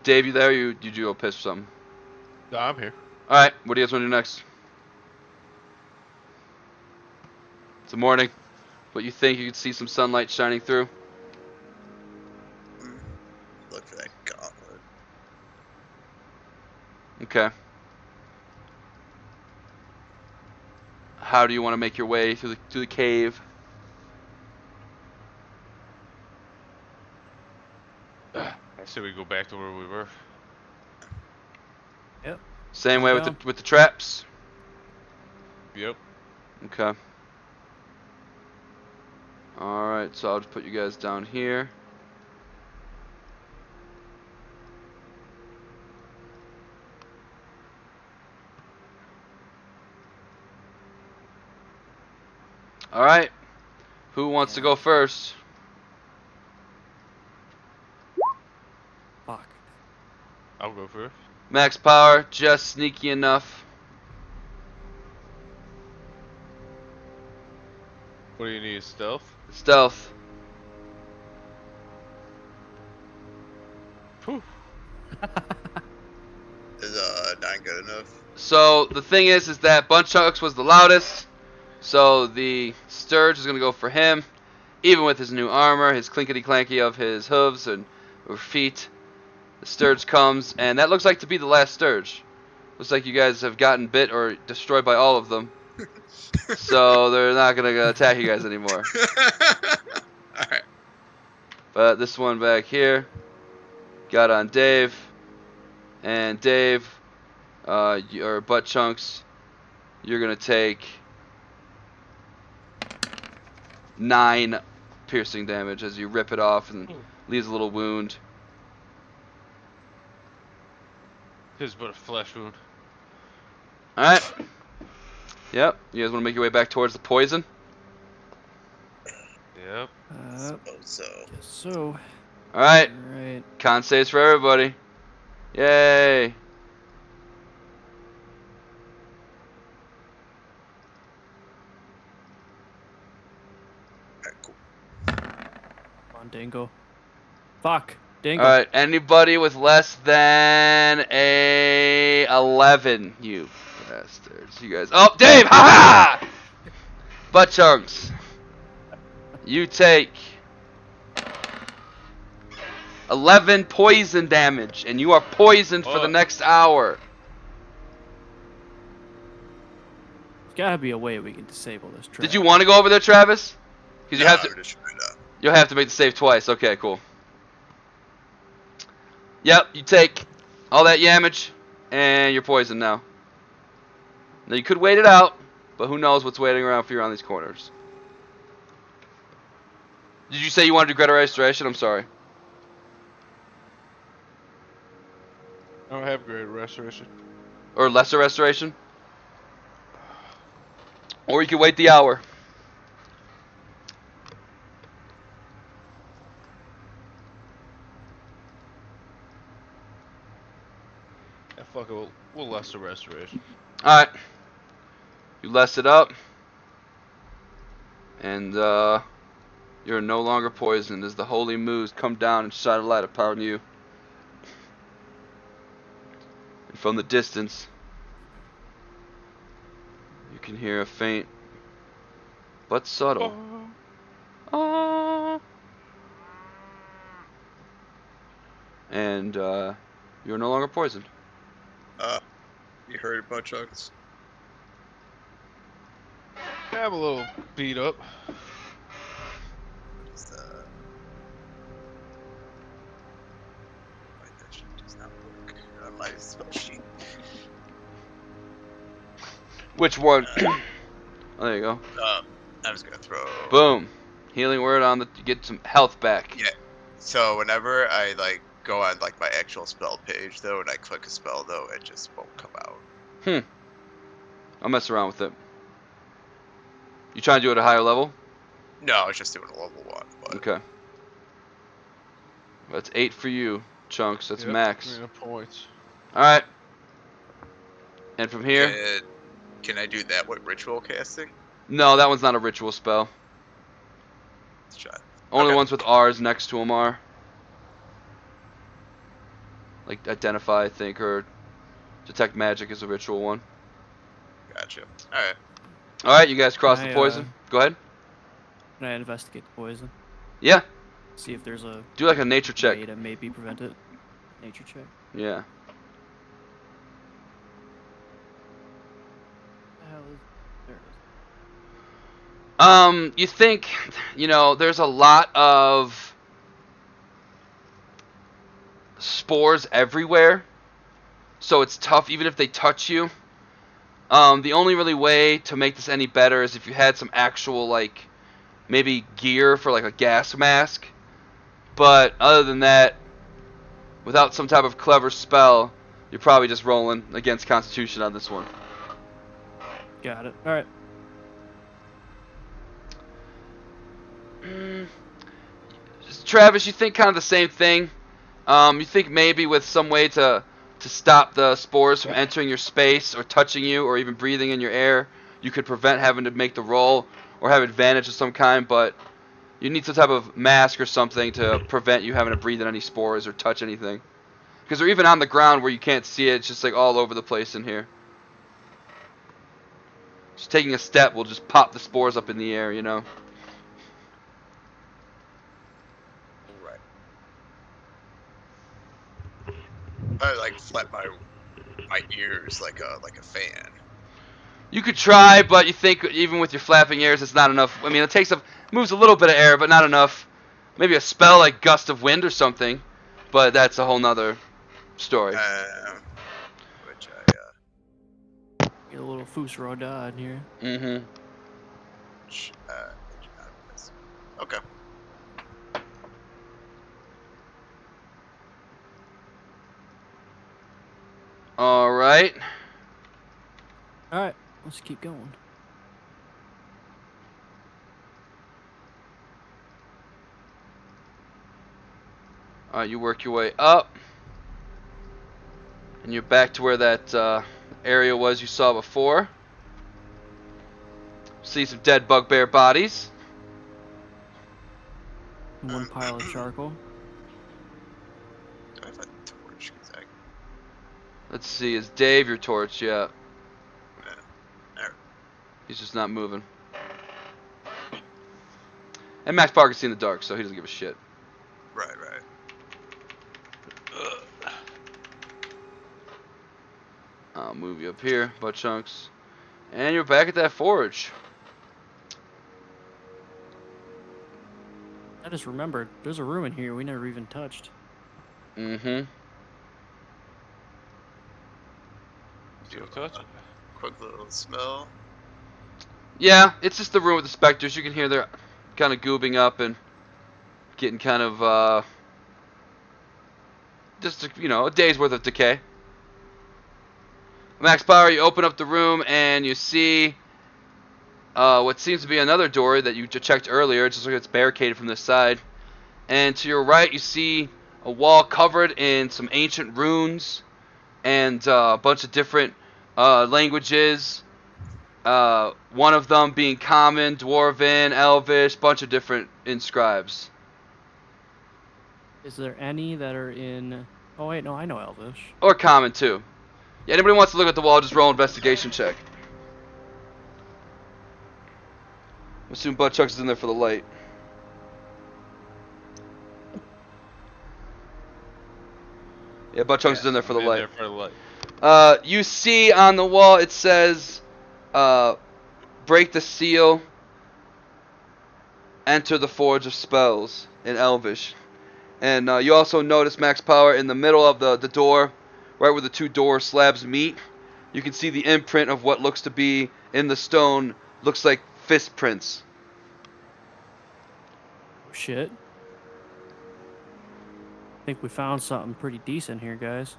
[SPEAKER 1] Dave, you there? You go piss or something?
[SPEAKER 2] No, I'm here.
[SPEAKER 1] All right, what do you guys want to do next? It's the morning, but you think you could see some sunlight shining through?
[SPEAKER 4] Look for that gauntlet.
[SPEAKER 1] Okay. How do you want to make your way through the cave?
[SPEAKER 2] I say we go back to where we were.
[SPEAKER 3] Yep.
[SPEAKER 1] Same
[SPEAKER 3] I'm
[SPEAKER 1] way
[SPEAKER 3] down.
[SPEAKER 1] with the traps.
[SPEAKER 2] Yep.
[SPEAKER 1] Okay. All right, so I'll just put you guys down here. All right. Who wants to
[SPEAKER 3] Yeah.
[SPEAKER 1] go first?
[SPEAKER 3] Fuck.
[SPEAKER 2] I'll go first.
[SPEAKER 1] Max power, just sneaky enough.
[SPEAKER 2] What do you need? Stealth?
[SPEAKER 1] Stealth.
[SPEAKER 2] Whew.
[SPEAKER 4] Is not good enough.
[SPEAKER 1] So the thing is that Bunchucks was the loudest. So the Sturge is gonna go for him, even with his new armor, his clinkety clanky of his hooves and or feet. The Sturge comes, and that looks like to be the last Sturge. Looks like you guys have gotten bit or destroyed by all of them. So they're not gonna attack you guys anymore.
[SPEAKER 4] Alright.
[SPEAKER 1] But this one back here got on Dave, and Dave, your butt chunks, you're gonna take 9 piercing damage as you rip it off and leaves a little wound.
[SPEAKER 2] His but a flesh wound.
[SPEAKER 1] Alright. Yep. You guys want to make your way back towards the poison?
[SPEAKER 2] Yep.
[SPEAKER 4] So.
[SPEAKER 3] Guess so.
[SPEAKER 1] Alright.
[SPEAKER 3] Alright.
[SPEAKER 1] Con saves for everybody. Yay.
[SPEAKER 4] Alright, cool.
[SPEAKER 3] Come on, Dingo. Fuck. Dingo.
[SPEAKER 1] Alright. Anybody with less than a 11, you bastards. You guys. Oh, Dave! Ha ha! Butt chunks. You take 11 poison damage, and you are poisoned for the next hour.
[SPEAKER 3] There's gotta be a way we can disable this trap.
[SPEAKER 1] Did you want to go over there, Travis? Because you have to.
[SPEAKER 4] we're just trying to-
[SPEAKER 1] You'll have to make the save twice. Okay, cool. Yep, you take all that damage, and you're poisoned now. Now you could wait it out, but who knows what's waiting around for you around these corners. Did you say you wanted to do Greater Restoration? I'm sorry.
[SPEAKER 2] I don't have great restoration.
[SPEAKER 1] Or Lesser Restoration? Or you could wait the hour.
[SPEAKER 2] Yeah, fuck it. We'll lesser restoration.
[SPEAKER 1] Alright. You less it up. And you're no longer poisoned as the holy moos come down and shine a light upon you. And from the distance, you can hear a faint but subtle "Ah." And you're no longer poisoned.
[SPEAKER 4] Oh, You heard it, Butt Chucks?
[SPEAKER 2] I'm a little beat up.
[SPEAKER 4] What is why that shit does not work on my spell sheet.
[SPEAKER 1] Which one? Oh, there you go.
[SPEAKER 4] I'm just gonna throw.
[SPEAKER 1] Boom. Healing word on the. You get some health back.
[SPEAKER 4] Yeah. So whenever I like go on like my actual spell page though, and I click a spell though, it just won't come out.
[SPEAKER 1] I'll mess around with it. You trying to do it at a higher level?
[SPEAKER 4] No, I was just doing a level 1. But
[SPEAKER 1] Okay. That's 8 for you, Chunks. That's
[SPEAKER 2] Yep,
[SPEAKER 1] max.
[SPEAKER 2] 3 points.
[SPEAKER 1] Alright. And from here?
[SPEAKER 4] can I do that with ritual casting?
[SPEAKER 1] No, that one's not a ritual spell.
[SPEAKER 4] Shot.
[SPEAKER 1] Only
[SPEAKER 4] Okay.
[SPEAKER 1] ones with R's next to them are. Like identify, I think, or detect magic is a ritual one.
[SPEAKER 4] Gotcha. All right.
[SPEAKER 1] Alright, you guys cross the
[SPEAKER 3] I,
[SPEAKER 1] poison. Go ahead.
[SPEAKER 3] Can I investigate the poison?
[SPEAKER 1] Yeah.
[SPEAKER 3] See if there's a
[SPEAKER 1] Do like a nature check.
[SPEAKER 3] way to maybe prevent it. Nature check.
[SPEAKER 1] Yeah.
[SPEAKER 3] The hell is there? It is.
[SPEAKER 1] You think, there's a lot of spores everywhere, so it's tough even if they touch you. The only really way to make this any better is if you had some actual, like, maybe gear for, like, a gas mask. But other than that, without some type of clever spell, you're probably just rolling against Constitution on this one.
[SPEAKER 3] Got it. All right.
[SPEAKER 1] Travis, you think kind of the same thing? You think maybe with some way to stop the spores from entering your space or touching you or even breathing in your air, you could prevent having to make the roll or have advantage of some kind, but you need some type of mask or something to prevent you having to breathe in any spores or touch anything. Because they're even on the ground where you can't see it. It's just like all over the place in here. Just taking a step will just pop the spores up in the air,
[SPEAKER 4] Right. I like flap my ears like a fan.
[SPEAKER 1] You could try, but you think even with your flapping ears, it's not enough. I mean, moves a little bit of air, but not enough. Maybe a spell like Gust of Wind or something, but that's a whole nother story.
[SPEAKER 4] Which
[SPEAKER 3] Get a little Foos Roda in here.
[SPEAKER 1] Mm-hmm.
[SPEAKER 4] okay.
[SPEAKER 1] All right.
[SPEAKER 3] All right. Let's keep going.
[SPEAKER 1] All right, you work your way up, and you're back to where that area was you saw before. See some dead bugbear bodies.
[SPEAKER 3] One pile of charcoal.
[SPEAKER 4] Do I have a torch? 'Cause
[SPEAKER 1] Let's see, is Dave your torch? Yeah.
[SPEAKER 4] There.
[SPEAKER 1] He's just not moving. And Max Parker's seen the dark, so he doesn't give a shit.
[SPEAKER 4] Right.
[SPEAKER 1] I'll move you up here, butt chunks. And you're back at that forge.
[SPEAKER 3] I just remembered there's a room in here we never even touched.
[SPEAKER 1] Mm-hmm.
[SPEAKER 2] Still touch it.
[SPEAKER 4] Quick little smell.
[SPEAKER 1] Yeah, it's just the room with the specters. You can hear they're kind of goobing up and getting kind of, just, a day's worth of decay. Max Power, you open up the room and you see what seems to be another door that you checked earlier. It just looks like it's barricaded from this side. And to your right, you see a wall covered in some ancient runes and a bunch of different languages. One of them being Common, Dwarven, Elvish, bunch of different inscribes.
[SPEAKER 3] Is there any that are in... Oh, wait, no, I know Elvish.
[SPEAKER 1] Or Common, too. Yeah, anybody wants to look at the wall, just roll investigation check. Assume Butt Chucks is in there for the light. Yeah, Butt Chunks is in there for the light. You see on the wall it says, break the seal, enter the Forge of Spells in Elvish. And you also notice, Max Power, in the middle of the door, right where the two door slabs meet, you can see the imprint of what looks to be in the stone, looks like fist prints.
[SPEAKER 3] Oh, shit. I think we found something pretty decent here, guys.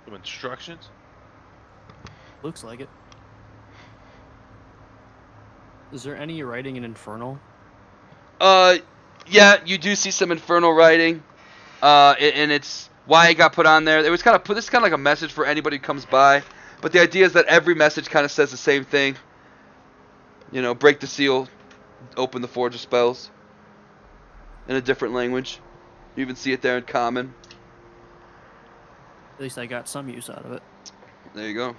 [SPEAKER 2] Some instructions.
[SPEAKER 3] Looks like it. Is there any writing in Infernal?
[SPEAKER 1] Yeah, you do see some infernal writing, and it's why it got put on there. It was kind of put. This is kind of like a message for anybody who comes by, but the idea is that every message kind of says the same thing. You know, break the seal, open the Forge of Spells, in a different language. You even see it there in common.
[SPEAKER 3] At least I got some use out of it.
[SPEAKER 1] There you go.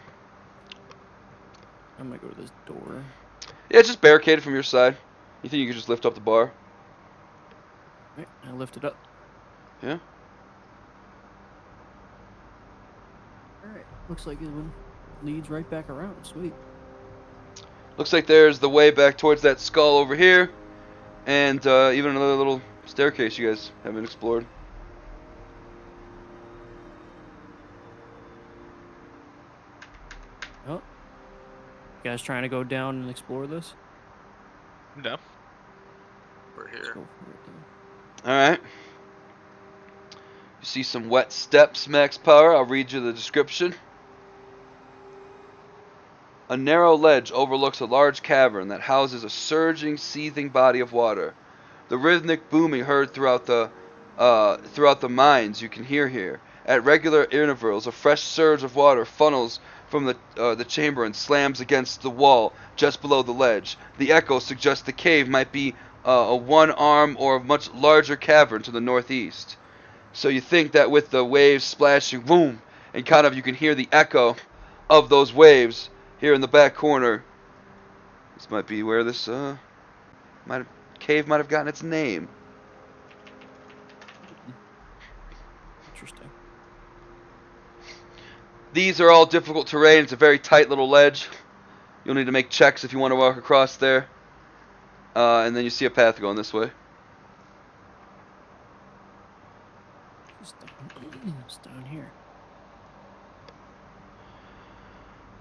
[SPEAKER 3] I'm gonna go to this door.
[SPEAKER 1] Yeah, it's just barricaded from your side. You think you could just lift up the bar?
[SPEAKER 3] Right, I lift it up.
[SPEAKER 1] Yeah.
[SPEAKER 3] Alright, looks like it leads right back around. Sweet.
[SPEAKER 1] Looks like there's the way back towards that skull over here, and even another little staircase you guys haven't explored.
[SPEAKER 3] Oh. You guys trying to go down and explore this?
[SPEAKER 2] No.
[SPEAKER 4] We're
[SPEAKER 3] Let's
[SPEAKER 4] here.
[SPEAKER 3] go for it then.
[SPEAKER 1] Alright. You see some wet steps, Max Power. I'll read you the description. A narrow ledge overlooks a large cavern that houses a surging, seething body of water. The rhythmic booming heard throughout the mines you can hear here. At regular intervals, a fresh surge of water funnels from the chamber and slams against the wall just below the ledge. The echo suggests the cave might be a one-arm or much larger cavern to the northeast. So you think that with the waves splashing, boom, and kind of you can hear the echo of those waves here in the back corner. This might be where this cave might have gotten its name.
[SPEAKER 3] Interesting.
[SPEAKER 1] These are all difficult terrain. It's a very tight little ledge. You'll need to make checks if you want to walk across there. And then you see a path going this way.
[SPEAKER 3] It's down here.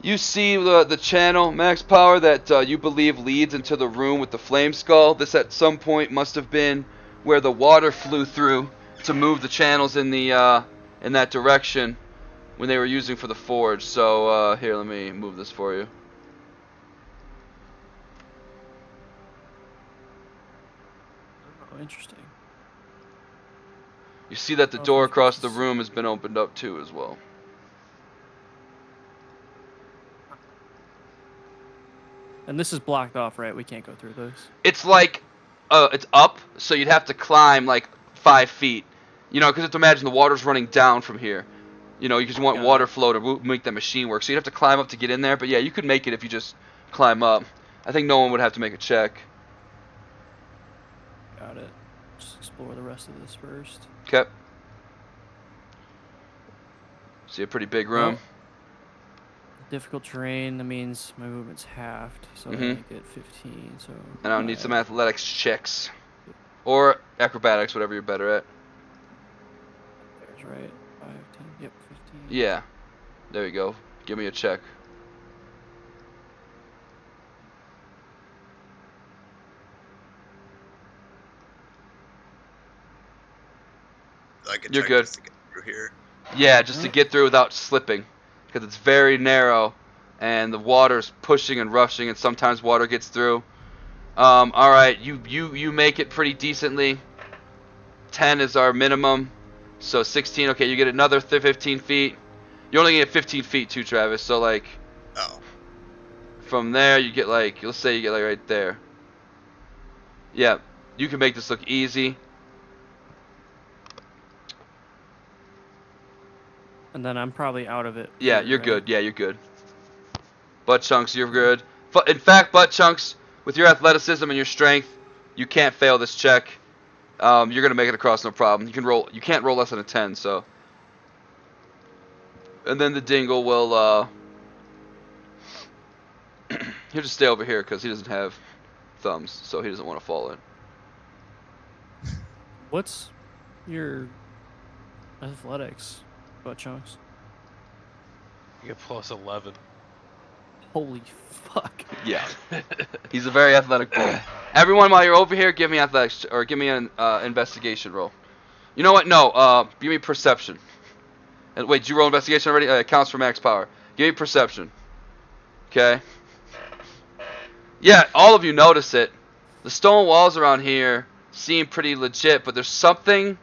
[SPEAKER 1] You see the channel, Max Power, that you believe leads into the room with the flame skull. This at some point must have been where the water flew through to move the channels in that direction when they were using for the forge. So here, let me move this for you.
[SPEAKER 3] Oh, interesting.
[SPEAKER 1] You see that the
[SPEAKER 3] Oh,
[SPEAKER 1] door
[SPEAKER 3] so
[SPEAKER 1] across
[SPEAKER 3] this
[SPEAKER 1] the
[SPEAKER 3] is-
[SPEAKER 1] room has been opened up too as well.
[SPEAKER 3] And this is blocked off, right? We can't go through this.
[SPEAKER 1] It's like, it's up, so you'd have to climb like 5 feet. You know, because you have to imagine the water's running down from here. You know, you just want
[SPEAKER 3] Got
[SPEAKER 1] water
[SPEAKER 3] it.
[SPEAKER 1] flow to make that machine work. So you'd have to climb up to get in there. But yeah, you could make it if you just climb up. I think no one would have to make a check.
[SPEAKER 3] Got it. Just explore the rest of this first.
[SPEAKER 1] Okay. See a pretty big room.
[SPEAKER 3] Difficult terrain, that means my movement's halved, so I
[SPEAKER 1] Mhm.
[SPEAKER 3] only get 15, so...
[SPEAKER 1] And I'll need some
[SPEAKER 3] 5.
[SPEAKER 1] athletics checks. Or acrobatics, whatever you're better at.
[SPEAKER 3] There's right. 5, 10, yep, 15.
[SPEAKER 1] Yeah. There you go. Give me a check.
[SPEAKER 4] I can
[SPEAKER 1] You're
[SPEAKER 4] check
[SPEAKER 1] good.
[SPEAKER 4] just to get through here.
[SPEAKER 1] Yeah, just to
[SPEAKER 3] Alright.
[SPEAKER 1] get through without slipping. Because it's very narrow. And the water's pushing and rushing. And sometimes water gets through. Alright. You make it pretty decently. 10 is our minimum. So 16. Okay, you get another 15 feet. You only get 15 feet too, Travis. So, like,
[SPEAKER 4] Oh,
[SPEAKER 1] from there, you get, like, let's say you get, like, right there. Yeah. You can make this look easy.
[SPEAKER 3] And then I'm probably out of it.
[SPEAKER 1] Yeah,
[SPEAKER 3] here,
[SPEAKER 1] you're
[SPEAKER 3] right?
[SPEAKER 1] good. Yeah, you're good. Butt Chunks, you're good. In fact, Butt Chunks, with your athleticism and your strength, you can't fail this check. You're gonna make it across no problem. You can roll. You can't roll less than a 10. So, And then the dingle will, he'll just stay over here because he doesn't have thumbs, so he doesn't want to fall in.
[SPEAKER 3] What's your athletics, butt chunks?
[SPEAKER 2] You get plus 11.
[SPEAKER 3] Holy fuck.
[SPEAKER 1] Yeah. He's a very athletic bull. Everyone, while you're over here, give me athletics, or give me an investigation roll. You know what? No, give me perception. And wait, did you roll investigation already? It counts for max power. Give me perception. Okay. Yeah, all of you notice it. The stone walls around here seem pretty legit, but there's something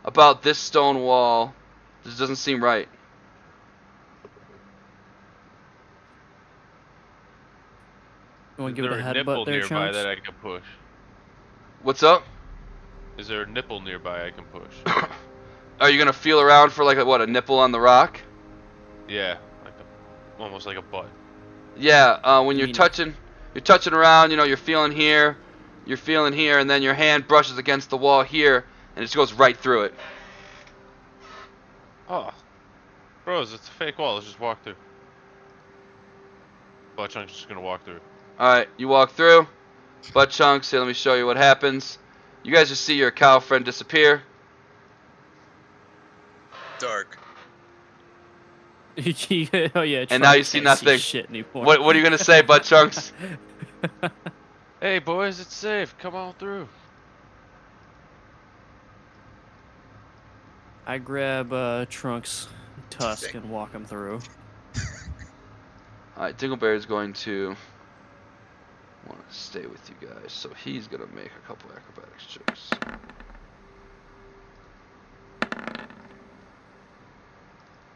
[SPEAKER 1] about this stone wall that just doesn't seem right.
[SPEAKER 3] You want
[SPEAKER 2] Is
[SPEAKER 3] to give
[SPEAKER 2] there
[SPEAKER 3] it a
[SPEAKER 2] a nipple
[SPEAKER 3] headbutt there,
[SPEAKER 2] nearby
[SPEAKER 3] chunks?
[SPEAKER 2] that I can push?
[SPEAKER 1] What's up?
[SPEAKER 2] Is there a nipple nearby I can push?
[SPEAKER 1] Are you gonna feel around for like a nipple on the rock?
[SPEAKER 2] Yeah, almost like a butt.
[SPEAKER 1] Yeah. When
[SPEAKER 3] You
[SPEAKER 1] you're
[SPEAKER 3] mean-
[SPEAKER 1] touching around. You know, you're feeling here, and then your hand brushes against the wall here, and it just goes right through it.
[SPEAKER 2] Oh, bros, it's a fake wall. Let's just walk through. Butt chunk's just gonna walk through.
[SPEAKER 1] All right, you walk through. Butt chunks. Here, let me show you what happens. You guys just see your cow friend disappear.
[SPEAKER 4] Dark.
[SPEAKER 3] oh yeah.
[SPEAKER 1] And now you
[SPEAKER 3] Trunks
[SPEAKER 1] see
[SPEAKER 3] can't
[SPEAKER 1] nothing.
[SPEAKER 3] Shit anymore.
[SPEAKER 1] What are you gonna say, butt chunks?
[SPEAKER 2] Hey, boys, it's safe. Come on through.
[SPEAKER 3] I grab Trunks' tusk and walk him through.
[SPEAKER 1] All right, Dingleberry's going to want to stay with you guys, so he's gonna make a couple acrobatics checks.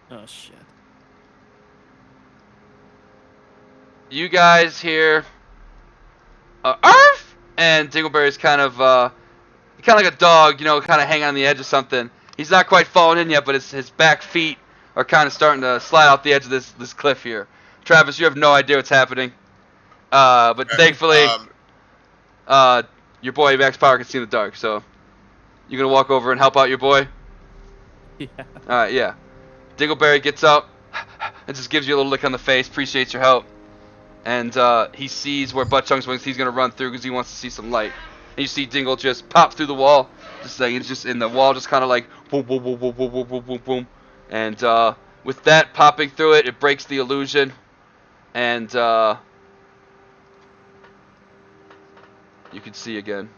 [SPEAKER 3] Oh shit.
[SPEAKER 1] You guys hear, Arf! And Dingleberry's kind of like a dog, you know, kind of hanging on the edge of something. He's not quite fallen in yet, but his back feet are kind of starting to slide off the edge of this cliff here. Travis, you have no idea what's happening. But thankfully, your boy Max Power can see in the dark, so you gonna walk over and help out your boy?
[SPEAKER 3] Yeah.
[SPEAKER 1] Alright, yeah. Dingleberry gets up and just gives you a little lick on the face, appreciates your help. And he sees where Butt Chunks went, he's gonna run through because he wants to see some light. And you see Dingle just pop through the wall, just like it's just in the wall, just kind of like boom, boom, boom, boom, boom, boom, boom, boom, boom. And with that popping through it, it breaks the illusion. And you can see again.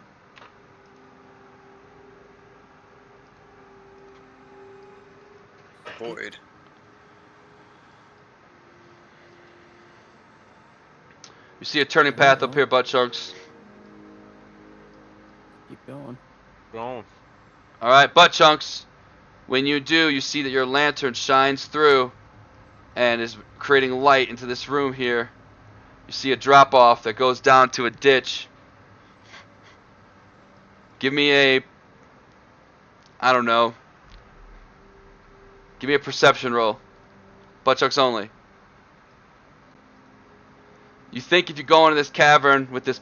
[SPEAKER 4] Void.
[SPEAKER 1] You see a turning path up
[SPEAKER 3] Well.
[SPEAKER 1] here, Butt Chunks.
[SPEAKER 3] Keep going.
[SPEAKER 2] Going.
[SPEAKER 1] Alright, Butt Chunks. When you do, you see that your lantern shines through and is creating light into this room here. You see a drop off that goes down to a ditch. Give me a, I don't know. Give me a perception roll. Butt Chunks only. You think if you go into this cavern with this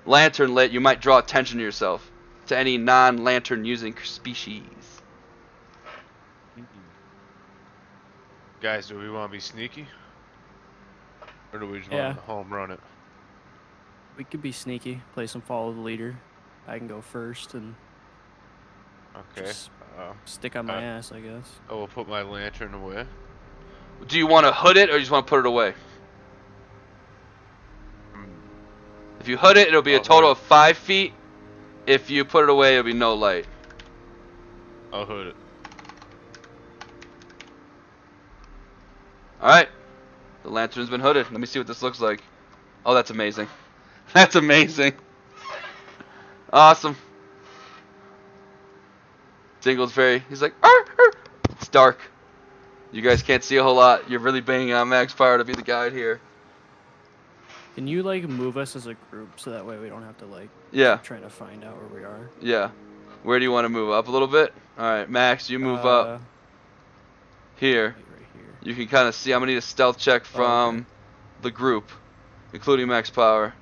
[SPEAKER 1] lantern lit, you might draw attention to yourself, to any non-lantern using species.
[SPEAKER 2] Guys, do we want to be sneaky? Or do we just
[SPEAKER 3] Yeah.
[SPEAKER 2] want to home run it?
[SPEAKER 3] We could be sneaky. Play some follow the leader. I can go first and
[SPEAKER 2] Okay.
[SPEAKER 3] just stick on my
[SPEAKER 2] uh,
[SPEAKER 3] ass, I guess.
[SPEAKER 2] I will put my lantern away.
[SPEAKER 1] Do you want to hood it or you just want to put it away? If you hood it, it'll be a
[SPEAKER 2] I'll
[SPEAKER 1] total
[SPEAKER 2] hood
[SPEAKER 1] of 5 feet. If you put it away, it'll be no light.
[SPEAKER 2] I'll hood it.
[SPEAKER 1] Alright. The lantern's been hooded. Let me see what this looks like. Oh, that's amazing. That's amazing. Awesome. Dingle's he's like, arr, arr. It's dark. You guys can't see a whole lot. You're really banging on Max Power to be the guide here.
[SPEAKER 3] Can you like move us as a group so that way we don't have to like
[SPEAKER 1] Yeah,
[SPEAKER 3] keep trying to find out where we are?
[SPEAKER 1] yeah. Where do you want to move? Up a little bit? Alright, Max, you move up here.
[SPEAKER 3] Like right here.
[SPEAKER 1] You can kind of see. I'm going to need a stealth check from
[SPEAKER 3] okay.
[SPEAKER 1] the group, including Max Power.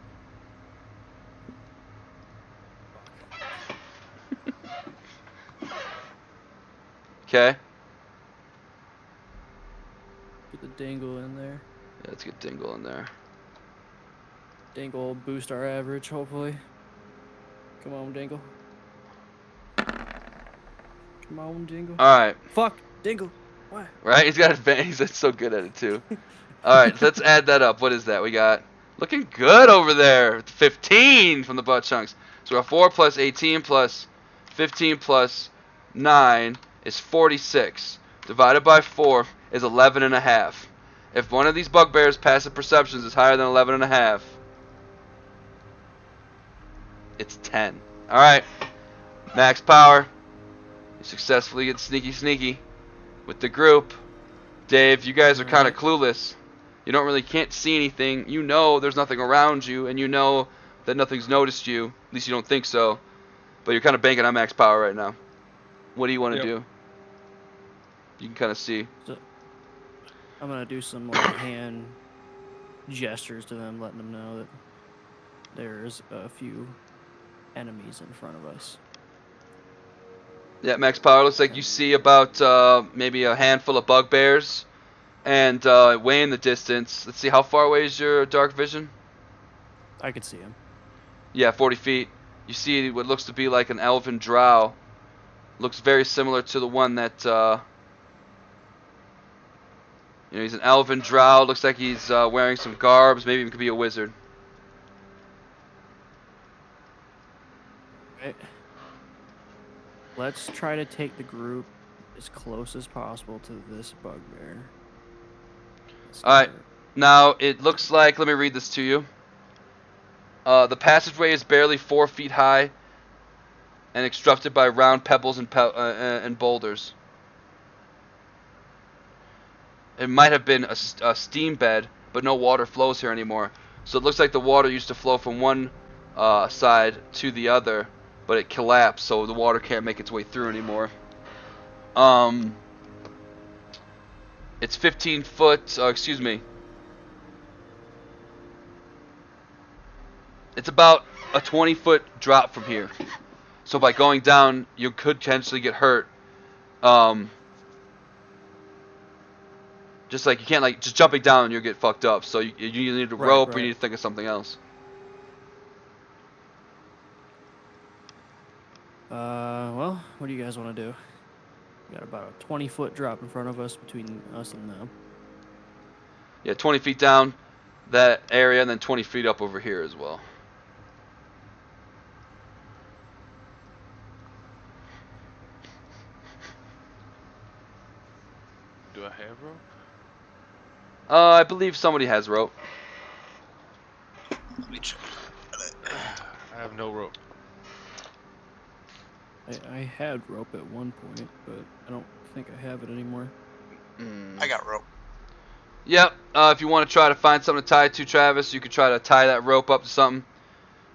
[SPEAKER 1] Okay.
[SPEAKER 3] Dingle in there.
[SPEAKER 1] Yeah, let's get Dingle in there.
[SPEAKER 3] Dingle will boost our average, hopefully. Come on, Dingle. Come on, Dingle.
[SPEAKER 1] Alright.
[SPEAKER 3] Fuck, Dingle. What?
[SPEAKER 1] Right? He's got advantage. He's so good at it, too. Alright, so let's add that up. What is that? We got... Looking good over there. 15 from the butt chunks. So we got 4 plus 18 plus 15 plus 9 is 46. Divided by 4 is 11 and a half. If one of these bugbears' passive perceptions is higher than 11 and a half, it's 10. Alright. Max power. You successfully get sneaky with the group. Dave, you guys are kind of clueless. You don't really can't see anything. You know there's nothing around you, and you know that nothing's noticed you. At least you don't think so. But you're kind of banking on max power right now. What do you want to do? You can kind of see.
[SPEAKER 3] So, I'm gonna do some like hand gestures to them, letting them know that there's a few enemies in front of us.
[SPEAKER 1] Yeah, max power looks like you see about maybe a handful of bugbears. And way in the distance. Let's see, how far away is your dark vision?
[SPEAKER 3] I can see him.
[SPEAKER 1] Yeah, 40 feet. You see what looks to be like an elven drow. Looks very similar to the one that, he's an elven drow. Looks like he's wearing some garbs. Maybe even could be a wizard.
[SPEAKER 3] Right. Let's try to take the group as close as possible to this bugbear.
[SPEAKER 1] Alright, now it looks like, let me read this to you. The passageway is barely 4 feet high and obstructed by round pebbles and boulders. It might have been a steam bed, but no water flows here anymore. So it looks like the water used to flow from one side to the other, but it collapsed, so the water can't make its way through anymore. It's 15 foot, excuse me. It's about a 20-foot drop from here. So by going down, you could potentially get hurt. Just like you can't just jumping down, you'll get fucked up. So you need a rope, or you need to think of something else.
[SPEAKER 3] Well, what do you guys want to do? We got about a 20-foot drop in front of us between us and them.
[SPEAKER 1] Yeah, 20 feet down that area, and then 20 feet up over here as well.
[SPEAKER 2] Do I have rope?
[SPEAKER 1] I believe somebody has rope.
[SPEAKER 4] Let me check.
[SPEAKER 2] I have no rope.
[SPEAKER 3] I had rope at one point, but I don't think I have it anymore.
[SPEAKER 4] I got rope.
[SPEAKER 1] Yep. If you want to try to find something to tie to, Travis, you could try to tie that rope up to something.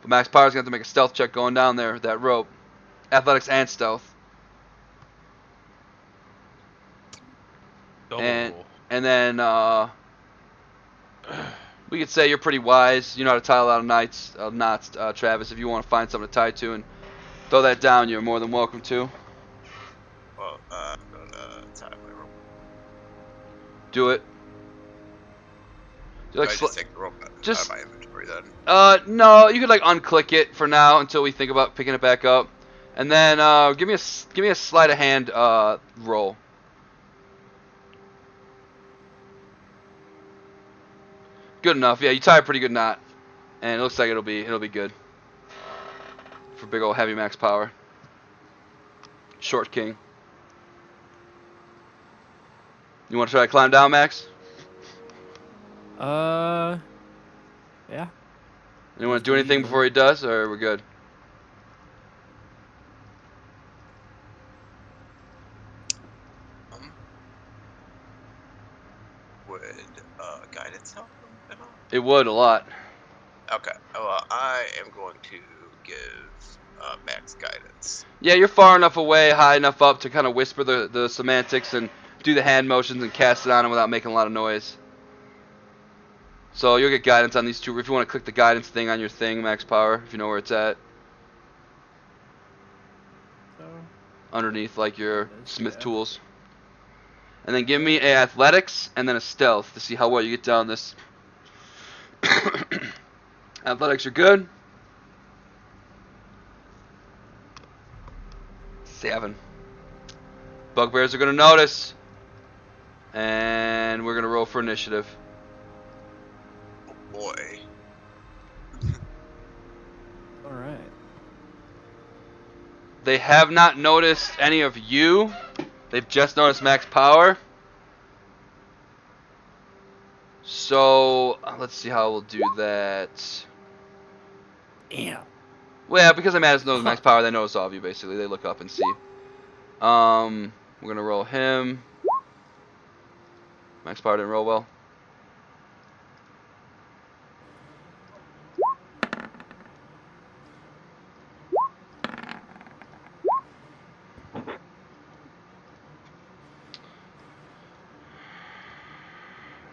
[SPEAKER 1] But Max Power's going to have to make a stealth check going down there with that rope. Athletics and stealth.
[SPEAKER 2] Double
[SPEAKER 1] And
[SPEAKER 2] roll.
[SPEAKER 1] and then we could say you're pretty wise. You know how to tie a lot of knots, Travis. If you want to find something to tie to and throw that down, you're more than welcome to.
[SPEAKER 4] Well, I'm gonna tie my rope.
[SPEAKER 1] Do it. Do
[SPEAKER 4] Do
[SPEAKER 1] like
[SPEAKER 4] I just take the rope out
[SPEAKER 1] just-
[SPEAKER 4] of my inventory then?
[SPEAKER 1] no, you could like unclick it for now until we think about picking it back up, and then give me a sleight of hand roll. Good enough. Yeah, you tie a pretty good knot, and it looks like it'll be good for big old heavy Max Power. Short King. You want to try to climb down, Max?
[SPEAKER 3] Yeah.
[SPEAKER 1] You want to do anything before he does, or we're good?
[SPEAKER 4] Would guidance help them at all?
[SPEAKER 1] It would a lot.
[SPEAKER 4] Okay. Well, I am going to give Max guidance.
[SPEAKER 1] Yeah, you're far enough away, high enough up to kind of whisper the semantics and do the hand motions and cast it on him without making a lot of noise. So you'll get guidance on these two. If you want to click the guidance thing on your thing, Max Power, if you know where it's at.
[SPEAKER 3] So,
[SPEAKER 1] Underneath, like your
[SPEAKER 3] Yes,
[SPEAKER 1] smith
[SPEAKER 3] yeah.
[SPEAKER 1] tools. And then give me a athletics and then a stealth to see how well you get down this. Athletics are good. 7. Bugbears are going to notice. And we're going to roll for initiative.
[SPEAKER 4] Oh boy.
[SPEAKER 3] All right.
[SPEAKER 1] They have not noticed any of you. They've just noticed max power. So, let's see how we'll do that.
[SPEAKER 3] Damn.
[SPEAKER 1] Well, yeah, because I'm at max power, they notice all of you, basically. They look up and see. We're going to roll him. Max power didn't roll well.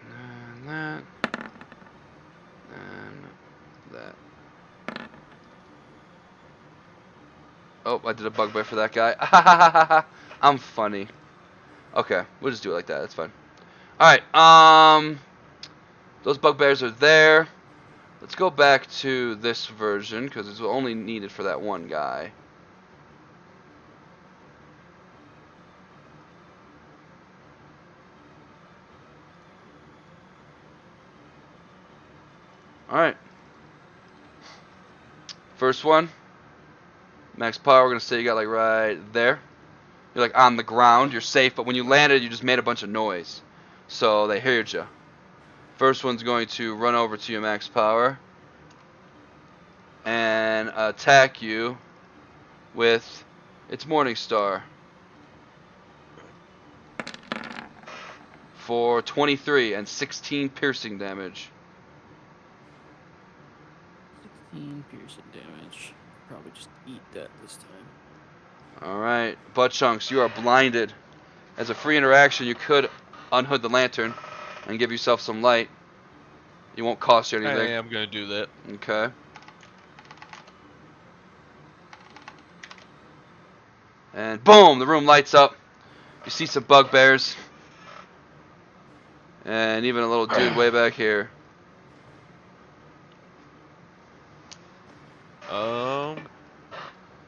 [SPEAKER 1] And that. And that. Oh, I did a bugbear for that guy. I'm funny. Okay, we'll just do it like that. That's fine. Alright, those bugbears are there. Let's go back to this version, because it's only needed for that one guy. Alright. First one. Max power, we're going to say you got like right there. You're like on the ground, you're safe, but when you landed, you just made a bunch of noise. So they heard you. First one's going to run over to you, max power, and attack you with its Morning Star for 23 and 16 piercing damage.
[SPEAKER 3] 16 piercing damage. Probably just eat that this time.
[SPEAKER 1] Alright, Butt Chunks, you are blinded. As a free interaction, you could unhood the lantern and give yourself some light. It won't cost you
[SPEAKER 2] I
[SPEAKER 1] anything.
[SPEAKER 2] am going to do that.
[SPEAKER 1] Okay. And boom, the room lights up. You see some bugbears. And even a little dude way back here.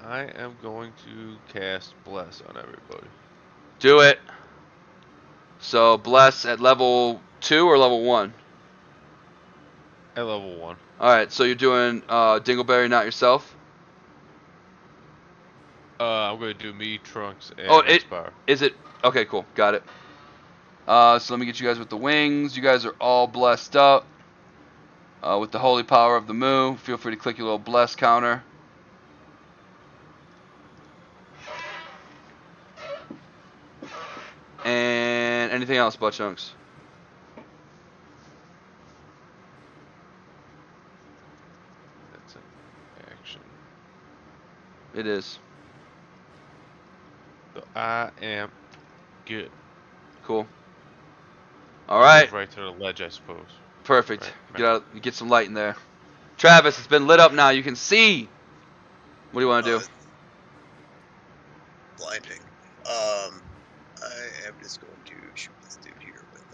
[SPEAKER 2] I am going to cast Bless on everybody.
[SPEAKER 1] Do it. So, bless at level 2 or level 1?
[SPEAKER 2] At level 1.
[SPEAKER 1] Alright, so you're doing Dingleberry, not yourself?
[SPEAKER 2] I'm going to do me, Trunks, and
[SPEAKER 1] Oh,
[SPEAKER 2] Max Power.
[SPEAKER 1] is it? Okay, cool. Got it. So let me get you guys with the wings. You guys are all blessed up. With the holy power of the Moo. Feel free to click your little bless counter. And anything else, Butt Chunks?
[SPEAKER 2] That's an action.
[SPEAKER 1] It is.
[SPEAKER 2] So I am good.
[SPEAKER 1] Cool. Alright.
[SPEAKER 2] Move right to the ledge, I suppose.
[SPEAKER 1] Perfect.
[SPEAKER 2] Right.
[SPEAKER 1] Get out. Get some light in there. Travis, it's been lit up now. You can see. What do you want to do?
[SPEAKER 4] It's blinding. I am just going to shoot this dude here with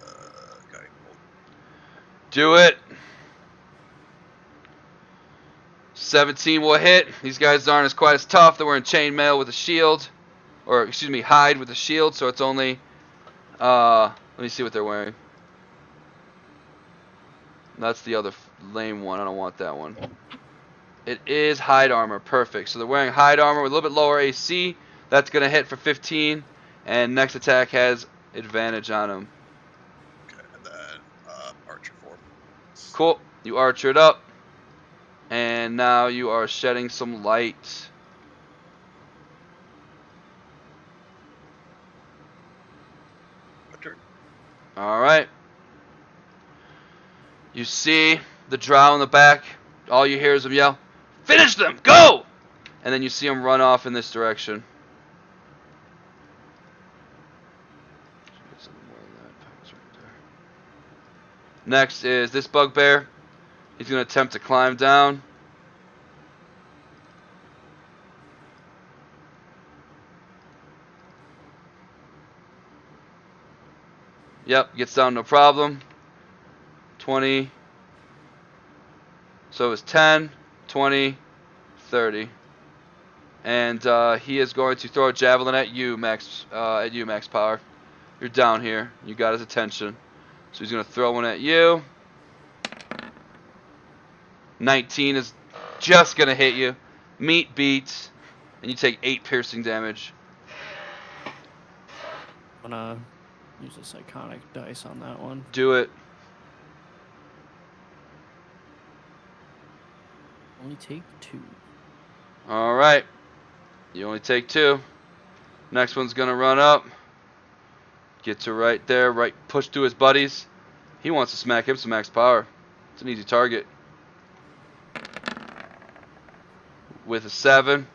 [SPEAKER 4] guiding bolt.
[SPEAKER 1] Do it. 17 will hit. These guys aren't as quite as tough. They're wearing chainmail with a shield. Or, excuse me, hide with a shield. So it's only... let me see what they're wearing. That's the other lame one. I don't want that one. It is hide armor. Perfect. So they're wearing hide armor with a little bit lower AC. That's going to hit for 15. And next attack has advantage on them.
[SPEAKER 4] Okay, and then archer form.
[SPEAKER 1] Cool. You archer it up. And now you are shedding some light.
[SPEAKER 4] My turn.
[SPEAKER 1] Alright. You see the drow in the back. All you hear is them yell, "Finish them! Go!" And then you see them run off in this direction. Next is this bugbear. He's going to attempt to climb down. Yep, gets down no problem. 20. So it was 10, 20, 30. And he is going to throw a javelin at you, Max Power. You're down here. You got his attention. So he's going to throw one at you. 19 is just going to hit you. Meat beats. And you take 8 piercing damage.
[SPEAKER 3] I'm gonna use a psychotic dice on that one.
[SPEAKER 1] Do it.
[SPEAKER 3] Only take 2.
[SPEAKER 1] Alright. You only take 2. Next one's going to run up. Get to right there. Right, push through his buddies. He wants to smack him some max power. It's an easy target. With a 7.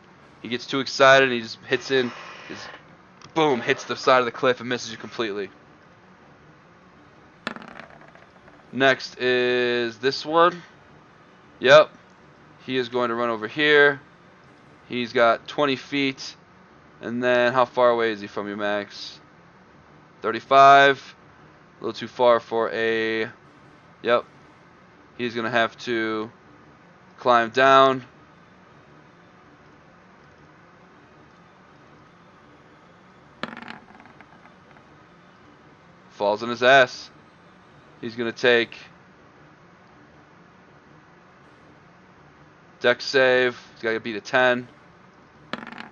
[SPEAKER 1] He gets too excited and he just hits in. Boom, hits the side of the cliff and misses you completely. Next is this one. Yep. He is going to run over here. He's got 20 feet. And then how far away is he from you, Max? 35. A little too far for a... Yep. He's going to have to climb down. Falls on his ass. He's going to take dex save. He's got to beat a 10.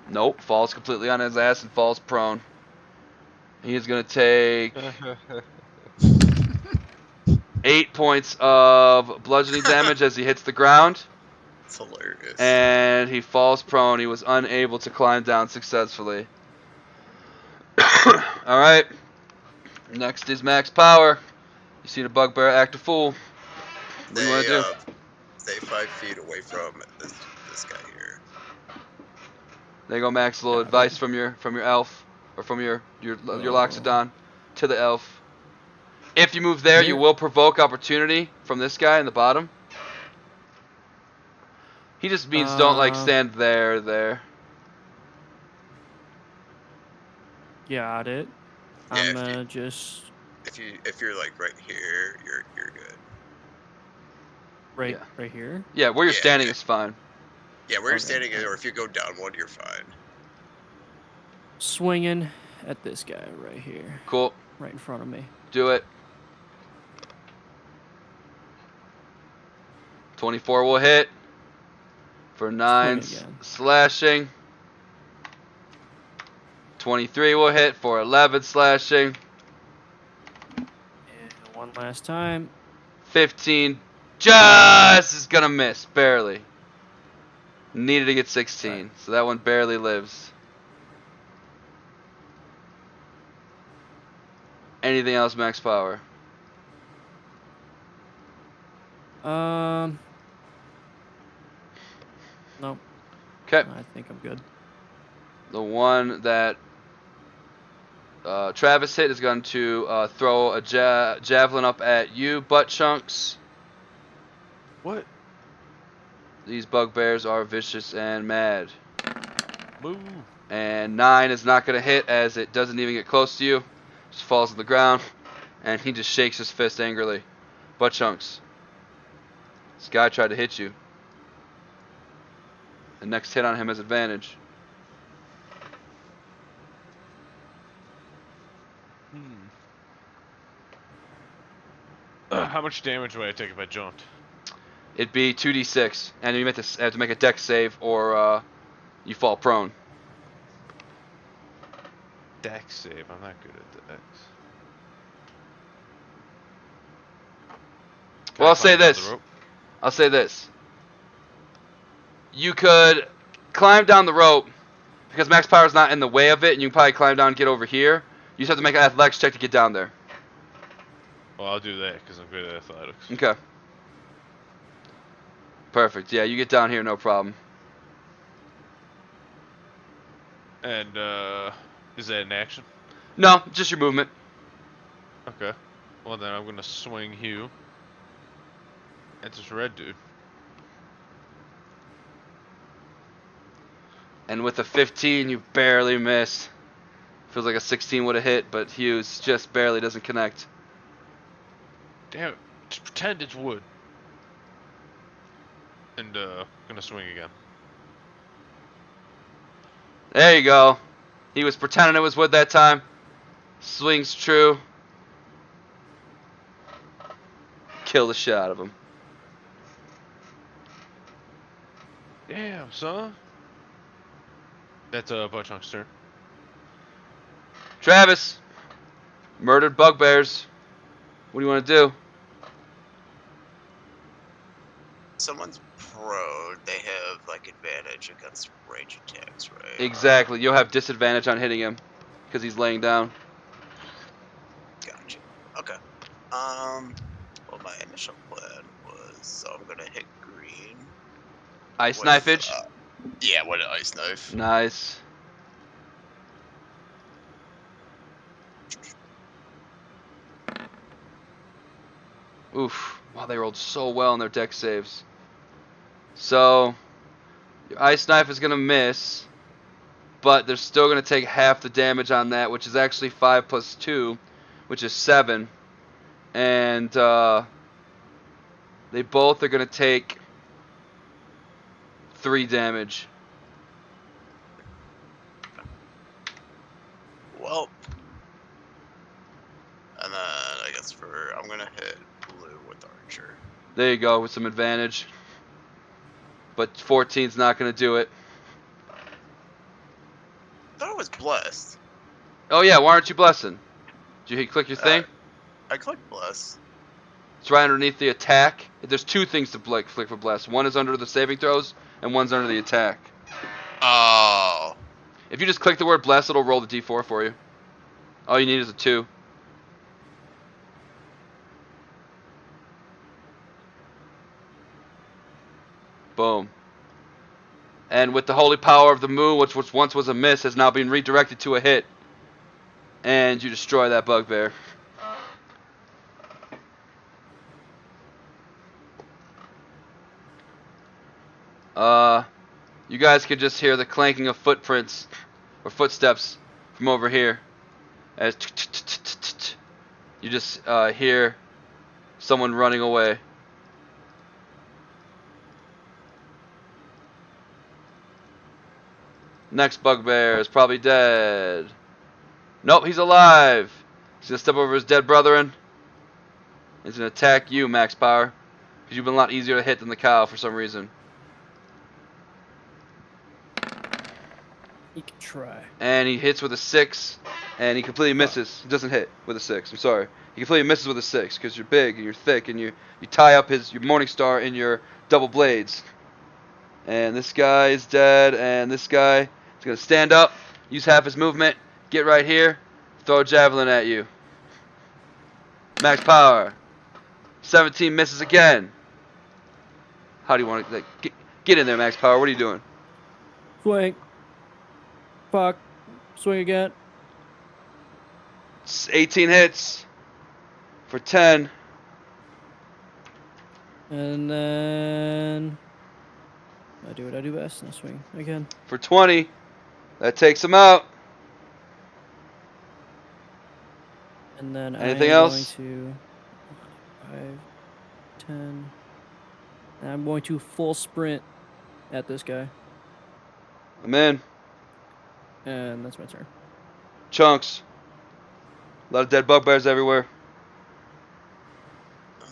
[SPEAKER 1] Nope. Falls completely on his ass and falls prone. He's going to take 8 points of bludgeoning damage as he hits the ground.
[SPEAKER 4] It's hilarious.
[SPEAKER 1] And he falls prone. He was unable to climb down successfully. Alright. Next is max power. You see the bugbear act a fool. What do you want to do?
[SPEAKER 4] Stay 5 feet away from this guy here.
[SPEAKER 1] There you go, Max. A little advice from your elf, or from your Loxodon to the elf. If you move there, you will provoke opportunity from this guy in the bottom. He just means don't like stand there.
[SPEAKER 3] Got it.
[SPEAKER 4] Yeah,
[SPEAKER 3] I'm gonna just
[SPEAKER 4] if you're like right here, you're good.
[SPEAKER 3] right here.
[SPEAKER 1] Yeah, where you're
[SPEAKER 4] Yeah,
[SPEAKER 1] standing
[SPEAKER 4] yeah.
[SPEAKER 1] is fine.
[SPEAKER 4] Yeah, where you're
[SPEAKER 3] Okay.
[SPEAKER 4] standing, or if you go down one, you're fine.
[SPEAKER 3] Swinging at this guy right here,
[SPEAKER 1] Cool.
[SPEAKER 3] right in front of me.
[SPEAKER 1] Do it. 24 will hit for 9
[SPEAKER 3] again.
[SPEAKER 1] slashing. 23 will hit for 11 slashing.
[SPEAKER 3] And one last time.
[SPEAKER 1] 15 just is gonna miss, barely. Needed to get 16, so that one barely lives. Anything else, max power?
[SPEAKER 3] Nope.
[SPEAKER 1] Okay.
[SPEAKER 3] I think I'm good.
[SPEAKER 1] The one that Travis hit is going to throw a javelin up at you, butt chunks.
[SPEAKER 2] What?
[SPEAKER 1] These bugbears are vicious and mad.
[SPEAKER 2] Move.
[SPEAKER 1] And 9 is not going to hit as it doesn't even get close to you. Just falls on the ground. And he just shakes his fist angrily. Butt chunks. This guy tried to hit you. The next hit on him has advantage.
[SPEAKER 2] How much damage would I take if I jumped?
[SPEAKER 1] It'd be 2d6. And you have to make a dex save or you fall prone.
[SPEAKER 2] Dex save. I'm not good at dex.
[SPEAKER 1] Well, I'll say this. You could climb down the rope because max power's not in the way of it, and you can probably climb down and get over here. You just have to make an athletics check to get down there.
[SPEAKER 2] Well, I'll do that because I'm good at athletics.
[SPEAKER 1] Okay. Perfect. Yeah, you get down here, no problem.
[SPEAKER 2] And is that an action?
[SPEAKER 1] No, just your movement.
[SPEAKER 2] Okay. Well, then I'm gonna swing Hugh at this red dude.
[SPEAKER 1] And with a 15, you barely miss. Feels like a 16 would have hit, but Hughes just barely doesn't connect.
[SPEAKER 2] Damn it. Just pretend it's wood. And, gonna swing again.
[SPEAKER 1] There you go. He was pretending it was wood that time. Swings true. Kill the shit out of him.
[SPEAKER 2] Damn, son. That's, Butchunk's turn.
[SPEAKER 1] Travis. Murdered bugbears. What do you want to do?
[SPEAKER 4] Someone's prone. They have like advantage against range attacks, right?
[SPEAKER 1] Exactly. You'll have disadvantage on hitting him because he's laying down.
[SPEAKER 4] Gotcha. Okay. Well, my initial plan was so I'm gonna hit green.
[SPEAKER 1] Ice
[SPEAKER 4] with,
[SPEAKER 1] knifage.
[SPEAKER 4] Yeah, with an ice knife.
[SPEAKER 1] Nice. Oof. Wow, they rolled so well in their deck saves. So, your ice knife is going to miss, but they're still going to take half the damage on that, which is actually 5 plus 2, which is 7. And they both are going to take 3 damage.
[SPEAKER 4] Well, and then I guess I'm gonna hit blue with archer.
[SPEAKER 1] There you go, with some advantage. But 14's not going to do it.
[SPEAKER 4] I thought it was blessed.
[SPEAKER 1] Oh yeah, why aren't you blessing? Did you click your thing?
[SPEAKER 4] I clicked bless.
[SPEAKER 1] It's right underneath the attack. There's 2 things to click for bless. One is under the saving throws, and one's under the attack.
[SPEAKER 4] Oh.
[SPEAKER 1] If you just click the word bless, it'll roll the d4 for you. All you need is a 2. Boom. And with the holy power of the moon, which once was a miss, has now been redirected to a hit. And you destroy that bugbear. You guys could just hear the clanking of footprints or footsteps from over here. As you just hear someone running away. Next bugbear is probably dead. Nope, he's alive. He's gonna step over his dead brethren. He's gonna attack you, Max Power, because you've been a lot easier to hit than the cow for some reason.
[SPEAKER 3] You can try.
[SPEAKER 1] And he hits with a 6, and he completely misses. He doesn't hit with a 6. I'm sorry. He completely misses with a 6 because you're big and you're thick and you tie up your Morning Star in your double blades. And this guy is dead, and this guy is gonna stand up, use half his movement, get right here, throw a javelin at you. Max Power. 17 misses again. How do you want to get in there, Max Power? What are you doing?
[SPEAKER 3] Swing. Fuck. Swing again.
[SPEAKER 1] 18 hits for 10.
[SPEAKER 3] And then I do what I do best and I swing again.
[SPEAKER 1] For 20. That takes him out.
[SPEAKER 3] And then
[SPEAKER 1] Anything
[SPEAKER 3] I am
[SPEAKER 1] else?
[SPEAKER 3] going to 5, 10. And I'm going to full sprint at this guy.
[SPEAKER 1] I'm in.
[SPEAKER 3] And that's my turn.
[SPEAKER 1] Chunks. A lot of dead bugbears everywhere.
[SPEAKER 4] I'm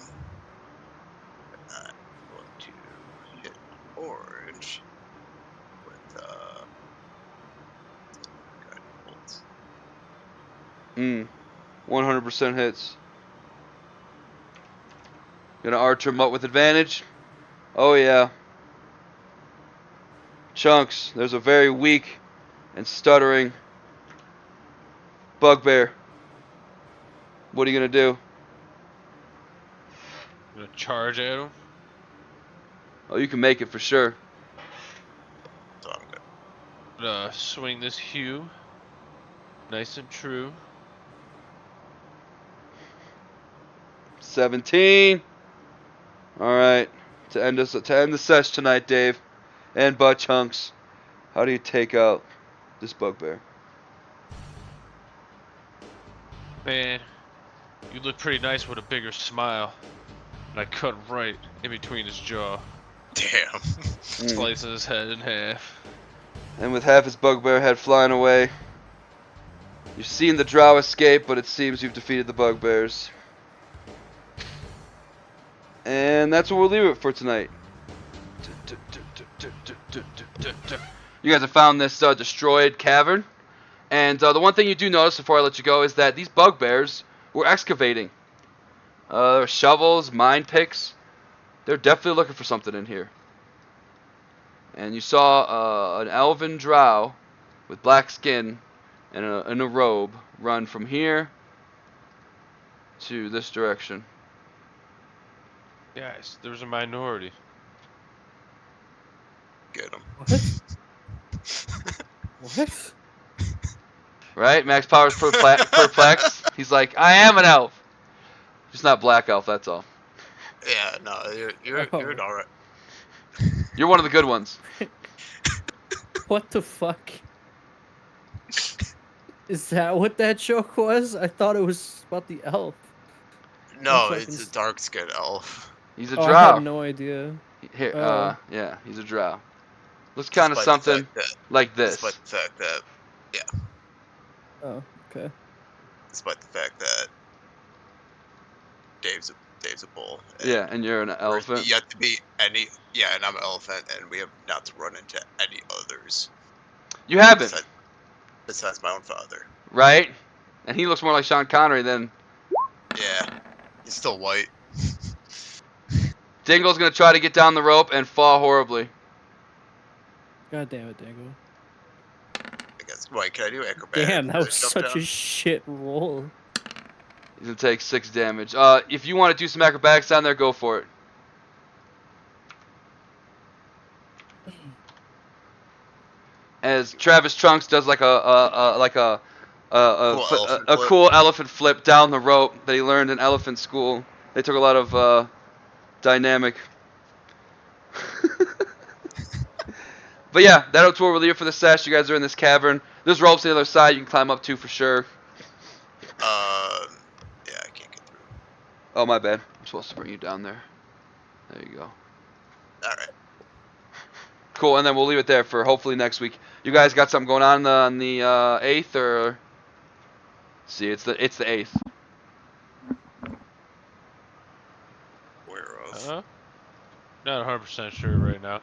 [SPEAKER 4] going to hit orange with bolts.
[SPEAKER 1] 100% hits. Gonna archer him up with advantage. Oh yeah. Chunks. There's a very weak and stuttering bugbear. What are you gonna do?
[SPEAKER 2] I'm gonna charge at him.
[SPEAKER 1] Oh, you can make it for sure.
[SPEAKER 4] So I'm good.
[SPEAKER 2] Gonna swing this hue. Nice and true.
[SPEAKER 1] 17. All right. To end the sesh tonight, Dave, and Butt Chunks. How do you take out this bugbear?
[SPEAKER 2] Man, You look pretty nice with a bigger smile. And I cut right in between his jaw,
[SPEAKER 4] Damn.
[SPEAKER 2] slicing his head in half.
[SPEAKER 1] And with half his bugbear head flying away, you've seen the drow escape, but it seems you've defeated the bugbears. And that's what we'll leave it for tonight. You guys have found this destroyed cavern. And the one thing you do notice before I let you go is that these bugbears were excavating. Shovels, mine picks. They're definitely looking for something in here. And you saw an elven drow with black skin and a robe run from here to this direction.
[SPEAKER 2] Guys, there was a minority.
[SPEAKER 4] Get him.
[SPEAKER 3] What? What?
[SPEAKER 1] Right? Max Power's perplexed. He's like, I am an elf. Just not black elf, that's all.
[SPEAKER 4] Yeah, no, you're
[SPEAKER 3] Oh.
[SPEAKER 4] alright.
[SPEAKER 1] You're one of the good ones.
[SPEAKER 3] What the fuck? Is that what that joke was? I thought it was about the elf.
[SPEAKER 4] No,
[SPEAKER 3] fucking
[SPEAKER 4] it's a
[SPEAKER 3] s-
[SPEAKER 4] dark skinned elf.
[SPEAKER 1] He's a
[SPEAKER 3] Oh, I had
[SPEAKER 1] drow.
[SPEAKER 3] no idea.
[SPEAKER 1] Here,
[SPEAKER 3] Oh.
[SPEAKER 1] yeah, he's a drow. Looks kind of
[SPEAKER 4] Despite the
[SPEAKER 1] something
[SPEAKER 4] fact that,
[SPEAKER 1] like
[SPEAKER 4] despite
[SPEAKER 1] this.
[SPEAKER 4] the fact that,
[SPEAKER 3] Oh, okay.
[SPEAKER 4] despite the fact that Dave's a bull. And
[SPEAKER 1] Yeah, and you're an
[SPEAKER 4] we're
[SPEAKER 1] elephant.
[SPEAKER 4] yet to be any. Yeah, and I'm an elephant, and we have not to run into any others
[SPEAKER 1] You haven't,
[SPEAKER 4] besides my own father.
[SPEAKER 1] right? And he looks more like Sean Connery than
[SPEAKER 4] Yeah, he's still white.
[SPEAKER 1] Dingle's gonna try to get down the rope and fall horribly.
[SPEAKER 3] God damn it, Dango.
[SPEAKER 4] I guess. Wait, can I do acrobatics?
[SPEAKER 3] Damn, that
[SPEAKER 4] to
[SPEAKER 3] was
[SPEAKER 4] jump
[SPEAKER 3] such
[SPEAKER 4] down?
[SPEAKER 3] a shit roll.
[SPEAKER 1] He's gonna take 6 damage. If you want to do some acrobatics down there, go for it. As Travis Trunks does like
[SPEAKER 4] Cool elephant
[SPEAKER 1] a
[SPEAKER 4] flip.
[SPEAKER 1] cool elephant flip down the rope that he learned in elephant school. They took a lot of dynamic. But yeah, that's where we'll leave it for the sesh. You guys are in this cavern. There's ropes on the other side you can climb up to for sure.
[SPEAKER 4] Yeah, I can't get through.
[SPEAKER 1] Oh, my bad. I'm supposed to bring you down there. There you go.
[SPEAKER 4] All right.
[SPEAKER 1] Cool, and then we'll leave it there for hopefully next week. You guys got something going on the 8th, or? See, it's the 8th.
[SPEAKER 4] Where of?
[SPEAKER 2] Not 100% sure right now.